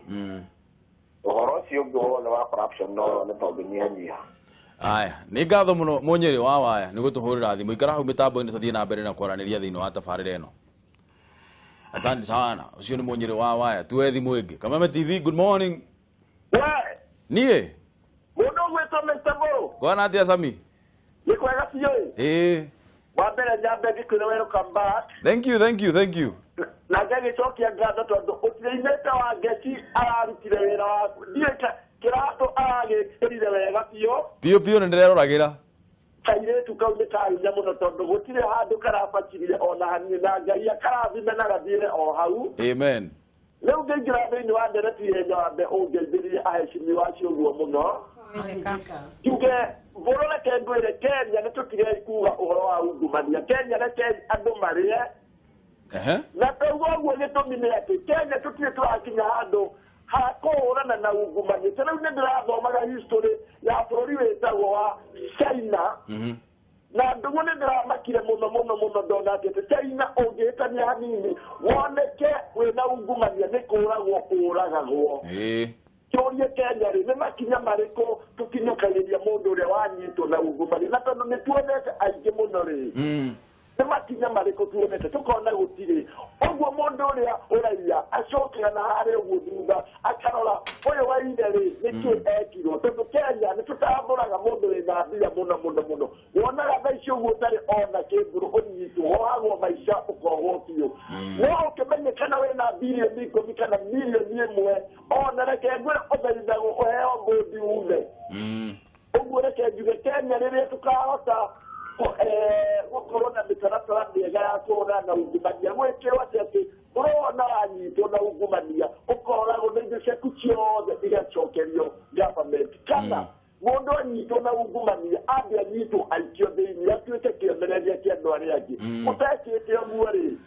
ũhoro ũcio ũngĩ wothe wa corruption no nĩ tũngĩnyihanyiha. Aya, nĩ ngatho mũno Mũnyĩrĩ wa Waya nĩ gũtũhũrĩra thimũ. Ikara hau mĩtambo-inĩ tũthiĩ na mbere na kwaranĩria thĩinĩ wa tabarĩra ĩno. Asante sana. Ucio ni Mũnyĩrĩ wa Waya. Tuwe thimũ ĩngĩ. Kameme TV, good morning. Niĩ? Mũndũ gwĩtwo Mr. Mburu. Kwana atĩa Sami? Nĩ kwega biũ. Wa mbere nyambe ngĩkwĩra welcome back. Thank you. Na ngagĩcokia ngatho tondũ ũtiraimĩte wa ngeci ararutire wĩra waku. Ndiĩka kĩratũ aragĩkĩrire wega biũ. Biũ nĩ ndĩreroragĩra. Kairĩtu kau nĩ kahinya mũno tondũ gũtirĩ handũ karabacirire ona hanini na Ngai akarathime na gathiĩre o hau. Amen. Rĩu ngĩingĩra thĩinĩ wa ndereti yenya wambe ũngeithĩrie ahecimi wacio ũguo mũno. Njuge Mburu reke ngwĩre Kenya nĩ tũtigei kuga ũhoro wa ungumania. Kenya reke andũ marĩe. Na koguo ũguo gĩtũmi nĩ atĩ Kenya tũtirĩ tũrakinya handũ ha kũhũrana na ungumania. Rĩu nĩ ndĩrathomaga history ya bũrũri wĩtagwo wa China. Na Ndung'u nĩ ndĩramakire mũno ndona atĩ China ũngĩhĩtania hanini woneke wĩna ungumania nĩ kũũragwo ũragagwo. Kĩũrie Kenya-rĩ, nĩ makinya marĩkũ tũkinyũkagĩria mũndũ ũrĩa wanyitwo na ungumania? Na tondũ nĩ tuonete aingĩ mũno-rĩ, nĩ makinya marĩkũ tuonete tũkona gũtirĩ. Ũguo mũndũ ũrĩa ũraiya acokera na harĩa ũguo thutha akarora ũyũ wa ire-rĩ nĩkĩĩ ekirwo, tondũ Kenya nĩ tũtambũraga mũndũ wĩna mbia mũno. Wonaga thaa ici ũguo ũtarĩ ona kĩmburu ũnyitwo wohagwo maica ũkohwo biũ. No ũkĩmenyekana wĩna birioni 10 kana mirioni 1 ona reke ngwĩre ũthaithagwo ũheo mbũndi ume. Ũguo reke njuge Kenya rĩrĩa tũkahota gũkorwo na mĩtaratara mĩega ya kũhũrana na ungumania gwĩkĩrwo atĩ ũrona wanyitwo na ungumania ũkoragwo na indo ciaku ciothe igacokerio government, kana mũndũ anyitwo na ungumania ambe anyitwo aikio thĩinĩ atuĩke kĩonereria kĩa andũ arĩa angĩ. Ũtekĩte ũguo-rĩ,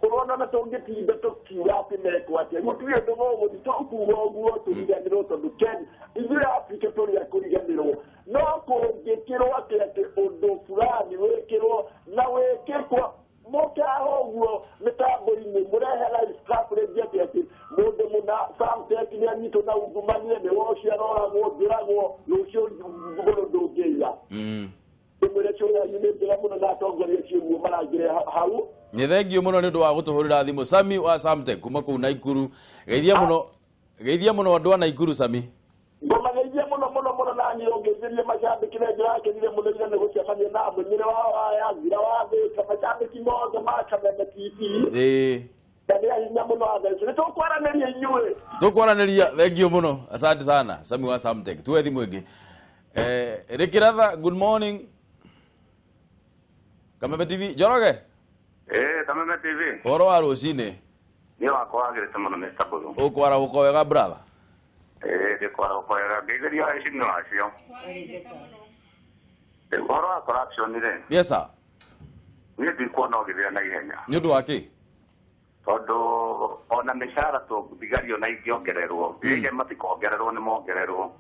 ũrona na tũngĩtinda tũkiuga atĩ mekwo atĩa, gũtirĩ ũndũ gũgũthiĩ tũkuga ũguo tũriganĩrwo tondũ Kenya ithuĩ Afrika tũrĩ a kũriganĩrwo. No kũngĩkĩrwo atĩ ũndũ fulani wĩkĩrwo na wĩkĩkwo mũkaho ũguo mĩtambo-inĩ mũrehe live coverage atĩ mũndũ mũna Samtek nĩ anyitwo na ungumania nĩ wocio aroragwo njũragwo rũciũ Mburu ndũngĩiga. Ndĩmwĩre cũra-inĩ nĩ njega mũno na atongoria acio ũguo marangĩre hau. Nĩ thengio mũno nĩ ũndũ wa gũtũhũrĩra thimũ Sami wa Samtek kuma kũu Naikuru. Geithia mũno andũ a Naikuru Sami. Ngũmageithia mũno na niĩ ũngĩithĩrie macambĩki nĩ njĩrakenire mũno ira nĩ gũcemania na Mũnyĩrĩ wa Waya, Ngira wa Thĩka, macambĩki mothe ma Kameme TV. Na nĩ ahinya mũno atheci. Nĩ tũkwaranĩria inyuĩ. Tũkwaranĩria, thengio mũno. Asante sana Sami wa Samtek. Tuwe thimũ ĩngĩ. Rĩkĩratha, good morning. Kameme TV, Njoroge. Kameme TV. Ũhoro wa rũcinĩ. Nĩ wakwa wagĩrĩte mũno Mr. Mburu. Ũkwarahũka wega brother. Ndĩkwarahũka wega ngĩgeria haici wacio. Ũhoro wa corruption-rĩ. Yes sir. Niĩ ndikuona ũgĩthira na ihenya. Nĩ ũndũ wa kĩ? Tondũ ona mĩcara thigari ona ingĩongererwo, rĩrĩa matikongererwo nĩ mongererwo.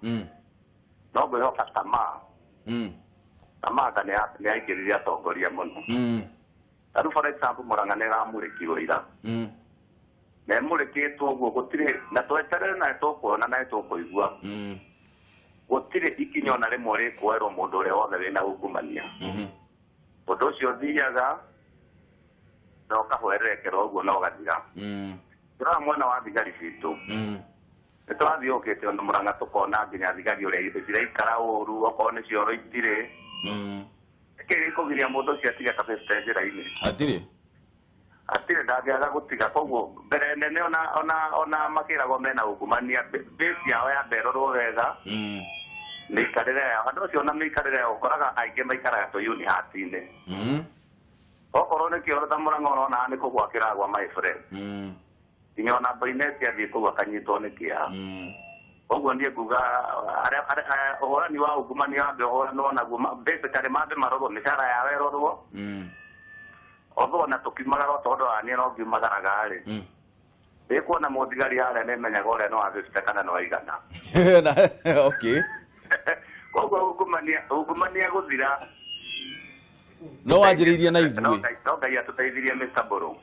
No ngwĩhoka tamaa. Tamaa nĩ aingĩrire atongoria mũno. Rĩu for example Mũrang'a nĩ ĩramũrĩkirwo ira. Na ĩmũrĩkĩtwo ũguo gũtirĩ na tweterere na nĩtũkuona na nĩtũkũigua. Gũtirĩ ikinya ona rĩmwe rĩkuoerwo mũndũ ũrĩa wothe wĩna ungumania. Ũndũ ũcio ũthiaga na ũkahwererekerwo ũguo na ũgathira. Tũrora mwena wa thigari citũ. Nĩtũrathiũkĩte ũndũ Mũrang'a tũkona nginya thigari ũrĩa ciraikara ũru okorwo nĩ cioro itirĩ. Kĩrĩ kũgiria mũndũ ũcio atige kabete njĩra-inĩ. Hatirĩ. atire ndangĩaga gũtiga koguo mbere nene ona makĩragwo mena ungumania base yao ya mberorwo wega mĩikarĩre yao andũ acio na mĩikarĩre yao ũkoraga aingĩ maikaraga tũyuni hati-inĩ okorwo nĩkĩo ta Mũrang'a ũrona nĩ kũgwa kĩragwa my friend nginya ona Mbaineti athiĩ kũu akanyitwo nĩ kĩeha koguo niĩ nguga ũhũrani wa ungumania wambe ũhũranwo naguo basically mambe marorwo mĩcara yao ĩrorwo although na tukiumagara tondũ ania no ngiumagaraga rĩ ndĩkuona mũthigari harĩa nĩmenyaga ũrĩa no agĩcite kana no aigana okay koguo ungumania gũthira no wanjĩrĩirie na ithuĩ no Ngai atũteithirie Mr. Mburu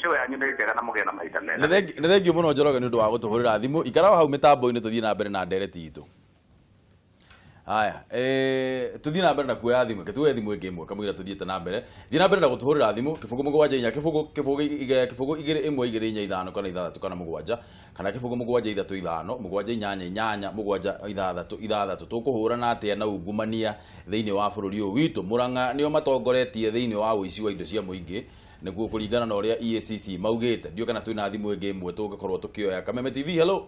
show yanyu nĩ njega na mũgĩe na mahinda mega nĩ thengiũ mũno Njoroge nĩ ũndũ wa gũtũhũrĩra thimũ ikaraga hau mĩtambo-inĩ tũthiĩ na mbere na ndereti itũ. Haya, tuthi na mbere na kuoya thimũ, tuoye thimũ ĩngĩ ĩmwe kamũira tuthiĩte na mbere. Thiĩ na mbere na gũtũhũrĩra thimũ, kĩbũgũ mũgwanja inya, kĩbũgũ igĩrĩ ĩmwe igĩrĩ inya ithano kana ithathatũ kana mũgwanja, kana kĩbũgũ mũgwanja ithatũ ithano, mũgwanja inyanya inyanya, mũgwanja ithathatũ ithathatũ. Tũkũhũrana atĩa na ungumania thĩinĩ wa bũrũri ũyũ witũ. Mũrang'a nĩo matongoretie thĩinĩ wa ũici wa indo cia mũingĩ, nĩguo kũringana na ũrĩa EACC maugĩte. Ndiũ kana twĩna thimũ ĩngĩ ĩmwe tũngĩkorwo tũkĩoya. Kameme TV, hello.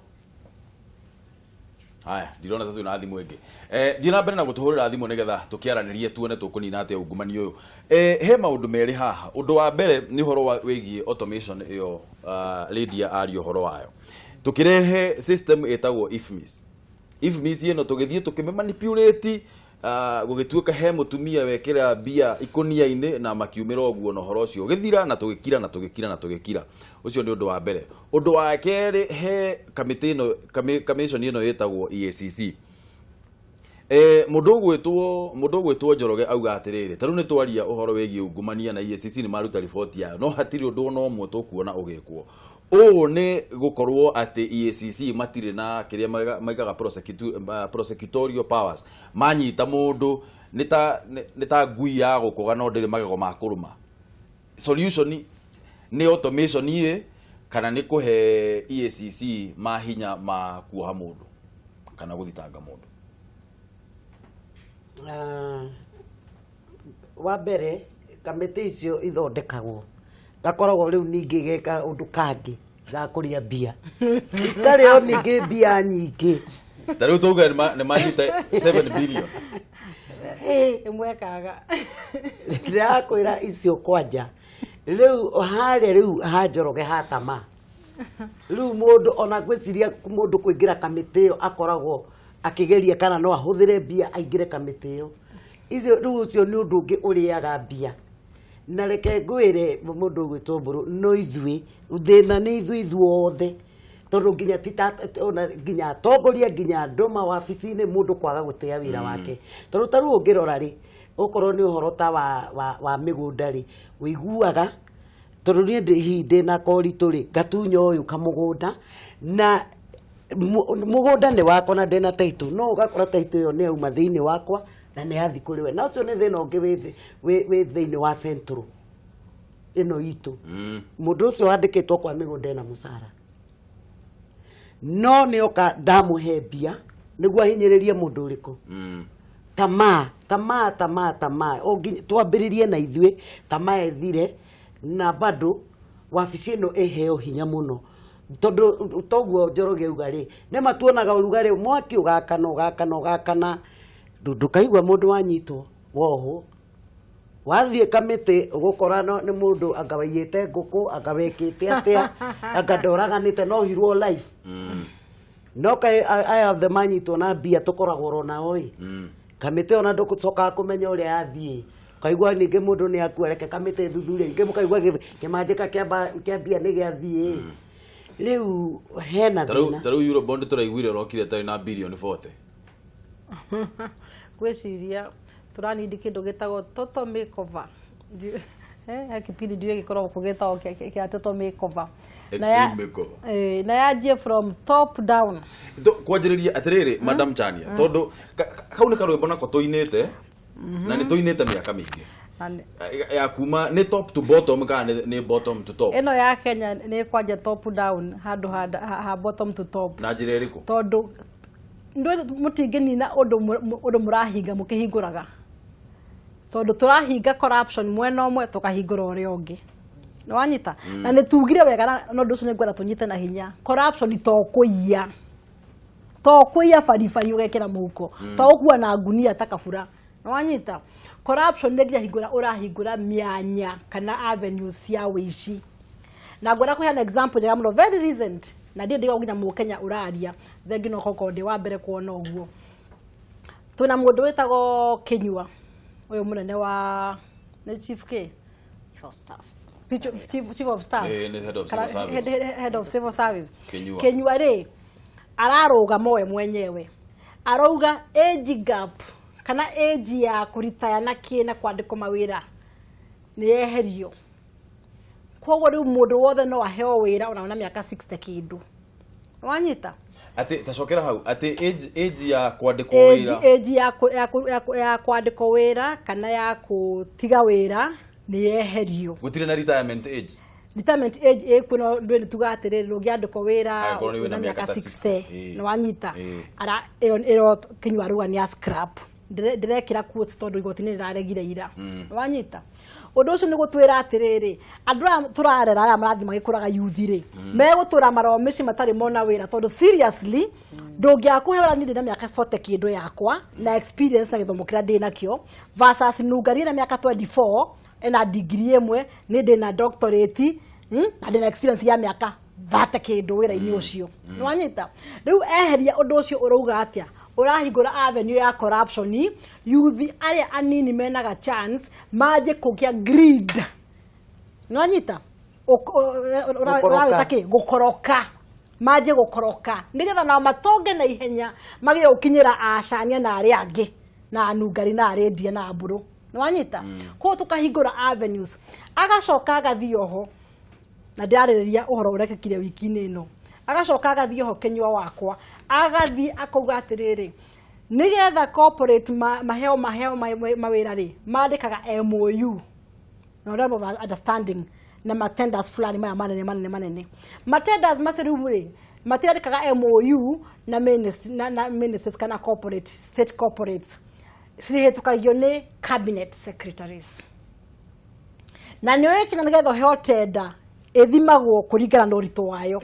Haya, ndirona tatu na thimũ ĩngĩ. Thiĩ na mbere na gũtũhũrĩra thimũ nĩgetha tũkĩaranĩrie tuone tũkũnina atĩa ungumania ũyũ. He maũndũ merĩ haha. Ũndũ wa mbere nĩ ũhoro wĩgiĩ automation ĩyo Lydia ario ũhoro wayo. Tũkĩrehe system ĩtagwo IFMIS. IFMIS ĩno tũgĩthiĩ tũkĩmanipulate gũgĩtuĩka he mũtumia wekĩra mbia ikonia-inĩ na makiumĩra ũguo na ũhoro ũcio ũgĩthira na tũgĩkira na tũgĩkira na tũgĩkira. Ũcio nĩ ũndũ wa mbere. Ũndũ wa kerĩ, he commission ĩno ĩtagwo EACC. Mũndũ ũgwĩtwo Njoroge auga atĩrĩrĩ, ta rĩu nĩ twaria ũhoro wĩgiĩ ungumania na EACC nĩ maruta riboti yayo, no hatirĩ ũndũ ona ũmwe tũkuona ũgĩkwo. Ũũ nĩ gũkorwo atĩ EACC matirĩ na kĩrĩa maigaga prosecutorial powers. Manyita mũndũ nĩ ta ngui ya gũkũga no ndĩrĩ magego ma kũrũma. Solution nĩ automation kana nĩ kũhe EACC mahinya ma kuoha mũndũ kana gũthitanga mũndũ. Wa mbere kamĩtĩ icio ithondekagwo gakoragwo rĩu ningĩ geka ũndũ kangĩ ga kũrĩa mbia itarĩ o ningĩ mbia nyingĩ. Ta rĩu tũuga nĩ manyita 7 billion ĩmwe kaga ndĩrakwĩra icio kwanja rĩu harĩa rĩu ha Njoroge hatama rĩu mũndũ ona gwĩciria mũndũ kũingĩra kamĩtĩ ĩyo akoragwo akĩgeria kana no ahũthĩre mbia aingĩre kamĩtĩ ĩyo. Icio rĩu ũcio nĩ ũndũ ũngĩ ũrĩaga mbia. Na reke ngwĩre mũndũ ũgwĩtwo Mburu no ithuĩ thĩna nĩ ithuothe tondũ nginya nginya atongoria nginya andũ mawabici-inĩ mũndũ kwaga gũtĩa wĩra wake. Tondũ ta rĩu ũngĩrora rĩ okorwo nĩ ũhoro ta wa mĩgũnda rĩ ũiguaga tondũ niĩ ndĩ koritũ rĩ ngatunya ũyũ kamũgũnda na mũgũnda nĩ wakwa na ndĩna taitũ no ũgakora taitũ ĩyo nĩ yauma thĩinĩ wakwa na nĩ yathi kũrĩ we. Na ũcio nĩ thĩna ũngĩ wĩ thĩinĩ wa central ĩno itũ. Mũndũ ũcio wandĩkĩtwo kwa mĩgũnda ĩna mũcara no nĩ oka ndamũhe mbia nĩguo ahinyĩrĩrie mũndũ ũrĩkũ. Tamaa twambĩrĩrie na ithuĩ tamaa ethire na bado wabici ĩno ĩheo hinya mũno tondũ toguo Njoroge auga rĩ nĩ matuonaga ũrugarĩ mwaki ũgakana ndũkaigua mũndũ wanyitwo woho wathiĩ kamĩtĩ ũgũkora nĩ mũndũ anga waiyĩte ngũkũ anga wekĩte atĩa anga ndoraganĩte no hirwo life no aya othe manyitwo na mbia tũkoragwo ro nao kamĩtĩ ona ndũcokaga kũmenya ũrĩa yathiĩ kaigua ningĩ mũndũ nĩ akua reke kamĩtĩ thuthuria ingĩ mũkaigua kĩmanjĩka kĩa mbia nĩ gĩathiĩ. Rĩu hena thĩna ta rĩu Eurobond tũraiguire ũrokire tarĩ na bilioni 40. Gwĩciria tũranindi kĩndũ gĩtagwo total makeover. Kĩpindi ndiũĩ gĩkoragwo kũgĩtagwo kĩa total makeover. Extreme makeover. Na yanjie from top down. Kwanjĩrĩria atĩrĩrĩ Madam Chania tondũ kau nĩ karwĩmbo nako tũinĩte na nĩ tũinĩte mĩaka mĩingĩ. Ya kuma nĩ top to bottom kana nĩ bottom to top. Ĩno ya Kenya nĩ kwanja top down handũ ha bottom to top. Na njĩra ĩrĩkũ? Tondũ mũtingĩnina ũndũ mũrahinga mũkĩhingũraga tondũ tũrahinga corruption mwena ũmwe tũkahingũra ũrĩa ũngĩ. no wanyita na nĩ tugire wega na ũndũ ũcio nĩ ngwenda tũnyite na hinya corruption to kũiya baribari ũgekĩra mũhuko to gũkua na ngunia ta kabura no wanyita corruption nĩ nginya ũrahingũra mĩanya kana avenues cia wĩici na ngwenda kũheana example njega mũno very recent na ndiĩ ndiga nginya mũkenya ũraria thengi no koko ndĩ wa mbere kuona ũguo tuna mũndũ wĩtagwo Kinyua ũyũ mũnene wa nĩ chief K chief of staff head of civil service Kinyua rĩ ararũgama we mwenyewe arauga age gap kana age ya kũritaya na kĩna kwandĩkwo mawĩra nĩ yeherio koguo rĩu mũndũ wothe no aheo wĩra ona na mĩaka 60 kĩndũ wanyita ati tacokera hau ati age ya kwandĩkwo wĩra age ya kwandĩkwo wĩra kana ya kũtiga wĩra nĩ yeherio gũtirĩ na retirement age ĩkuo ndwĩ tuga atĩrĩrĩ ũngĩandĩkwo wĩra na mĩaka 60 nĩ wanyita ĩyo Kinyua ruga nĩ scrap ndirekĩra quotes tondũ igoti nĩ rĩraregire ira wanyita ũndũ ũcio nĩ gũtwĩra atĩrĩrĩ andũ aya tũrarera arĩa marathi magĩkũraga youth rĩ megũtũra maromici matarĩ mona wĩra tondũ seriously ndũngĩakũhera niĩ ndĩ na mĩaka 40 kĩndũ yakwa na experience na gĩthomo kĩrĩa ndĩ nakĩo versus Nungari na mĩaka 24 ena degree ĩmwe nĩ ndĩ na doctorate na ndĩ na experience ya mĩaka 30 kĩndũ wĩra-inĩ ũcio nĩ wanyita rĩu eheria ũndũ ũcio ũrauga atĩa ũrahingũra avenue ya corruption youth arĩa anini menaga chance maje kũgĩa greed nĩ wanyita ũrawĩta kĩ gũkoroka maje gũkoroka nĩgetha nao matonge na ihenya magĩe gũkinyĩra acania na arĩa angĩ na Nungari na arendia na Mburu nĩ wanyita koguo tũkahingũra avenues agacoka agathiĩ oho na ndĩrarĩrĩria ũhoro ũrekĩkire wiki-inĩ ĩno agacoka agathiĩ oho Kinyua wakwa agathiĩ akauga atĩrĩrĩ nĩgetha corporate maheo mawĩra rĩ mandĩkaga MOU memorandum of understanding na matenders fulani maya manene matenders macio rĩu rĩ matirandĩkaga MOU na ministers kana corporate state corporates cirĩhĩtũkagio nĩ cabinet secretaries na nĩ wĩkinya nĩgetha ũheo tender ithimagwo kũringana na ũritũ wayo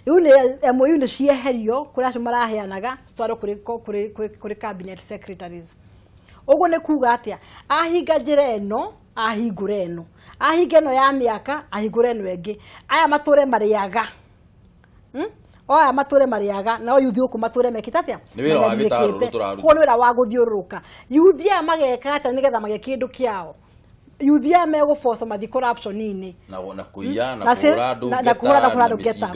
rĩu nĩ MOU nĩ cieherio kũrĩa acio maraheanaga citwarwo kũrĩ cabinet secretaries ũguo nĩ kuga atĩa ahinga njĩra ĩno ahingũra ĩno ahinga ĩno ya mĩaka ahingũra ĩno ĩngĩ aya matũre marĩaga aya matũre marĩaga na youth gũkũ matũre mekĩte atĩa nĩ wĩra wa gĩtarũrũ tũraruta nĩ wĩra wa gũthiũrũrũka youth aya mageka atĩa nĩgetha magĩe kĩndũ kĩao youth ya megũboca mathi corruption-inĩ na kũiya na kũhũra andũ ngeta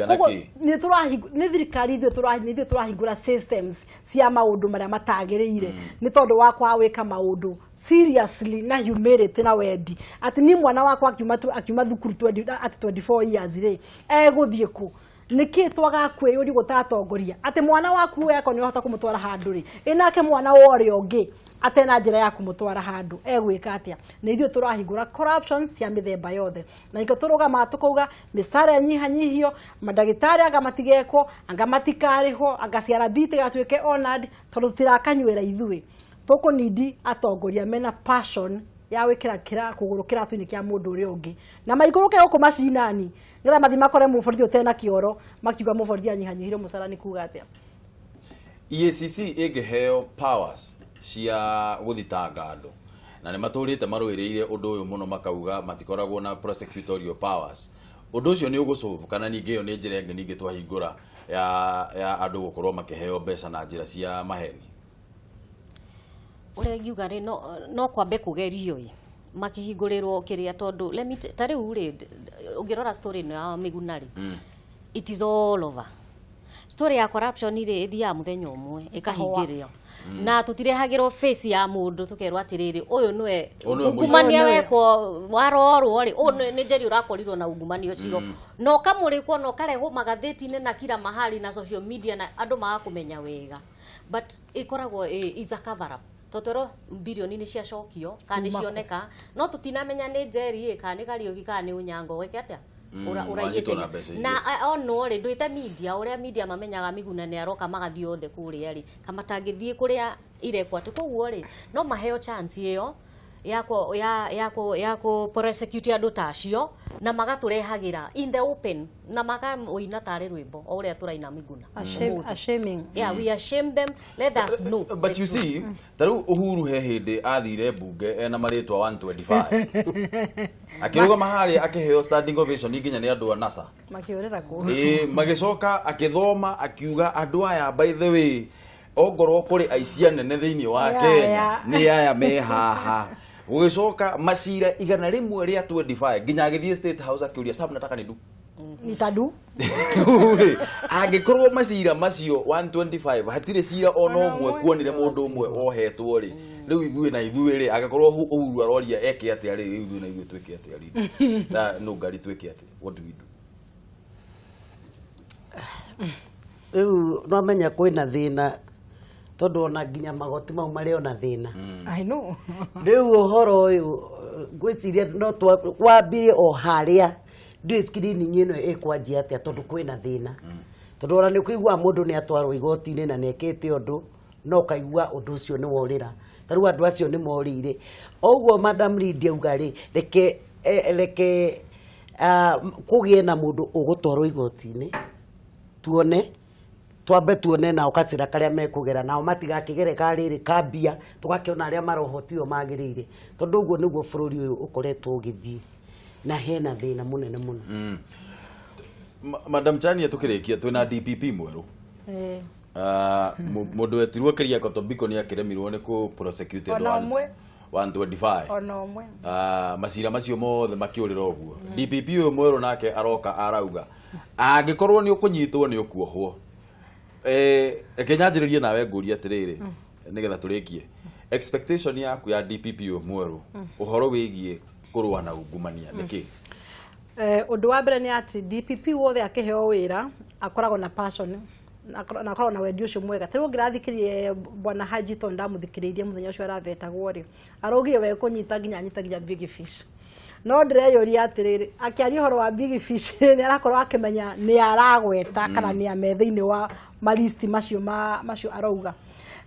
nĩ thirikari ithuĩ tũrahingũra systems cia maũndũ marĩa matagĩrĩire nĩ tondũ wakwa gwĩka maũndũ seriously na humility na wendi atĩ niĩ mwana wakwa akiuma thukuru at 24 years rĩ egũthiĩ kũ nĩkĩ twagakwĩyũria gũtatongoria atĩ mwana waku weko nĩ ũhota kũmũtwara handũ rĩ ĩnake mwana wa ũrĩa ũngĩ atena njĩra ya kũmũtwara handũ egwĩka atĩa na ithuĩ tũrahingũra corruption cia mĩthemba yothe na nĩkĩo tũrũgama tũkauga mĩcara ĩnyihanyihio mandagĩtarĩ anga matigekwo anga matikarĩhwo anga CRB tigatuĩke honored tondũ tũtirakanyuĩra ithuĩ tũkũnindi atongoria mena passion ya wĩkĩra kũgũrũ kĩratũ-inĩ kĩa mũndũ ũrĩa ũngĩ na maikũrũke gũkũ macinani nĩgetha mathi makore mũborithi ũtena kĩoro makiuga mũborithi anyihanyihirio mũcara nĩ kuga atĩa EACC ĩngĩheo powers cia gũthitanga andũ na nĩ matũrĩte marũĩrĩire ũndũ ũyũ mũno makauga matikoragwo na prosecutorial powers ũndũ ũcio nĩ ũgũcovu kana ningĩ ĩyo nĩ njĩra ĩngĩ ningĩ twahingũra ya andũ gũkorwo makĩheo mbeca na njĩra cia maheni ũrĩa ngiuga rĩ no kwambe kũgerio makĩhingũrĩrwo kĩrĩa tondũ ta rĩu rĩ ũngĩrora story ĩno ya Miguna rĩ it is all over story ya corruption rĩ ĩthiaga mũthenya ũmwe ĩkahingĩrio na tũtirehagĩrwo face ya mũndũ tũkerwo atĩrĩrĩ ũyũ nĩwe ungumania wekwo warorwo rĩ ũyũ nĩ njeri ũrakorirwo na ungumania ũcio no kamũrĩkwo no karehwo magathĩti-inĩ na kila mahali na social media na andũ magakũmenya wega but ĩkoragwo it's a cover up totoro bilioni nĩ ciacokio kana nĩ cioneka no tutinamenya nĩ njeri kana nĩ Kariuki kana nĩ Unyango weke atĩa ũraigĩte na ono rĩ ndwĩte media ũrĩa media mamenyaga Miguna nĩ aroka magathii othe kũrĩa rĩ kama tangĩthiĩ kũrĩa irekwo atĩ koguo rĩ no maheo chance ĩyo ya ku prosecute andu tacio na magatũrehagira in the open na magamuina tare rwimbo o uria turaina Miguna. Shaming. Yeah, we shame them, let us know. But you see, taru Uhuru he hindi athire bunge ena maritwa 125 akiruga mahali akiheo standing ovation nginya ni andu a NASA Makiorera ku. magicoka akithoma akiuga andu aya by the way ongorwo kuri aicia nene thiini wa Kenya ni aya me haha gugicoka macira igana rimwe ria 25 nginya agithie State House akiuria sabu nataka nidu Nitadu. Angikorwo macira macio 125 hatire cira ona umwe kuonire mundu umwe ohetwo ri riu ithuĩ na ithuĩ ri agakorwo Uhuru aroria eke atia ri ithuĩ na ithuĩ twike atia ri na no ngari twike atia, what do we do? Riu no menya kwina thina tondu ona nginya magoti mau mari ona thina. I know. Riu uhoro uyu gwiciria no twambire o haria screening ino ikwanjia atia tondu kwina thina. Tondu ora ni kuigua mundu ni atwarwo igoti-ini na nekete undu no kaigua undu ucio ni worira. Taru andu acio ni morire. Oguo Madam Lydia ugari reke kugie na mundu ugutwarwo igoti-ini tuone twambe tuone na ukacira karia mekugera nao matigakigere kariri kambia tugakiona aria marohotio magirire tondu uguo niguo bururi uyu ukoretwo ugithii na hena thina munene muno. Madam Chania tukirikia twina DPP mweru mundu wetirwo kiria Kotobiko ni akiremirwo ni ku prosecute 125 ona umwe macira macio mothe makiurira uguo DPP uyu mweru nake aroka arauga angikorwo ni ukunyitwo ni ukuohwo ekenyanjiririe nawe nguria atiriri nigetha turikie expectation yaku ya DPP uyu mweru uhoro wigie kurwa na ungumania niki undu wa mbere ni ati DPP wothe akiheo wira akoragwo na passion na akoragwo na wendi ucio mwega tiru ngirathikirie bwana Haji Tonda muthikiririe muthenya ucio aravetagwo ri arogire we kunyita nginya big fish no ndireyuria atiriri akiaria horo wa big fish ni arakorwo akimenya ni aragweta kana ni amethiini wa malisti macio arauga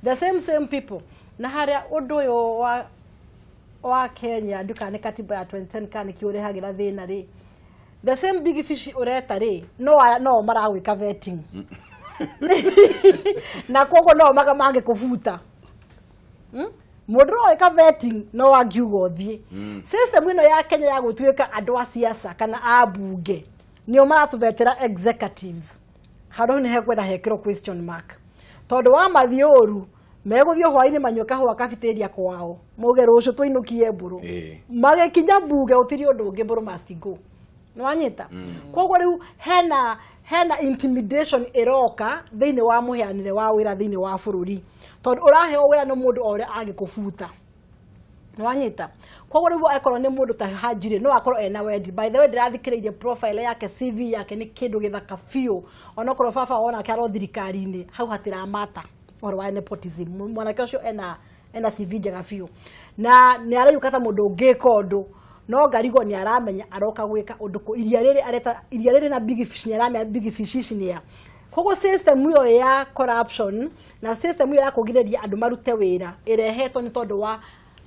the same people na haria undu uyu wa Kenya ndukane katiba ya 2010 kana kiurehagira thina ri the same big fish ureta ri no maragwika vetting na kogo no mange kuvuta mundu eka vetting no angiugo thie system ino ya Kenya ya gutuika andu a siasa kana abunge nio maratuvetera executives hado ni hekwenda hekiro question mark tondu wa mathiuru meguthio hwaini manyuka hwa cafeteria kwao muge rucio twinukie Mburu magikinya bunge utiri undu ungi Mburu must go nwanyita kogo riu hena intimidation iroka thiini wa muhianire wa wira thiini wa bururi tondu uraheo wira no mundu ore agikufuta nwanyita kogo riu akorwo ni mundu ta Hajire no akorwo ena wendi by the way ndirathikiririe profile yake CV yake ni kindu githaka fiu onokorwo baba ona kiaro thirikari-ini hau hatiramata oro wa nepotism mwanake ucio ena CV njega fiu na ni arayukata mundu ungika undu no ngarigo ni aramenya aroka gwika undu ku iria riri na big fish ni aramenya big fish ni ya kogo system yo ya corruption na system yo ya kugireria andu marute wira irehetwo ni tondu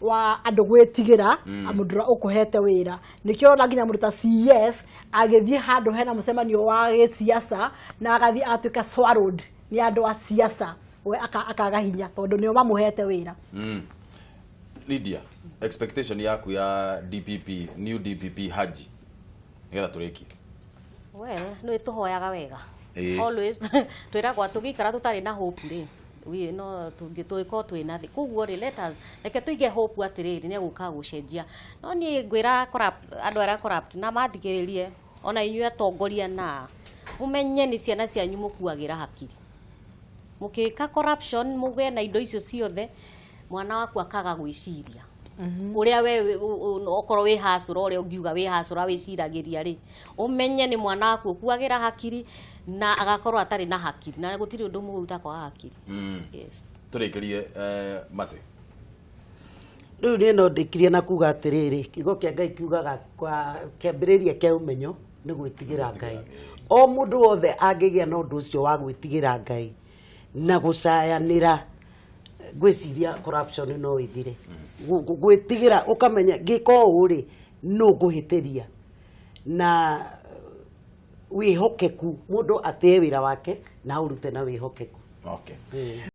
wa andu gwetigira amudura ukuhete wira nikio na nginya muruta CS agithie handu hena mucemanio wa siasa na agathi atuika swallowed ni andu a siasa we akaga hinya tondu nio mamuhete wira. Lydia, expectation yaku ya DPP new DPP Haji nigetha turiki well no ituhoyaga wega always twiragwa tugikara tutari na hope ri we no tungituiko twina thi kuguo ri let us reke tuige hope atiriri ni guka gucenjia no ni ngwira corrupt andu ara corrupt na mathikiririe ona inyu atongoria na mumenye ni ciana cianyu mukuagira hakiri mukika corruption muge na indo icio ciothe mwana waku akaga gwiciria uria we okorwo wi hasura uria ungiuga wi hasura wiciragiria ri umenye ni mwana waku kuagira hakiri na agakorwo atari na hakiri na gutiri undu muguta kwa hakiri. Yes turikirie Mase riu ni no ndikirie na kuga atiriri kigo kia Ngai kiugaga kwa kiambiriria kia umenyo ni gwitigira Ngai o mundu wothe angigia na undu ucio wa gwitigira Ngai na gucayanira gwiciria corruption no ithire gwitigira ukamenya giko uri no nguhitiria na wihokeku mundu atee wira wake na urute na wihokeku. Okay.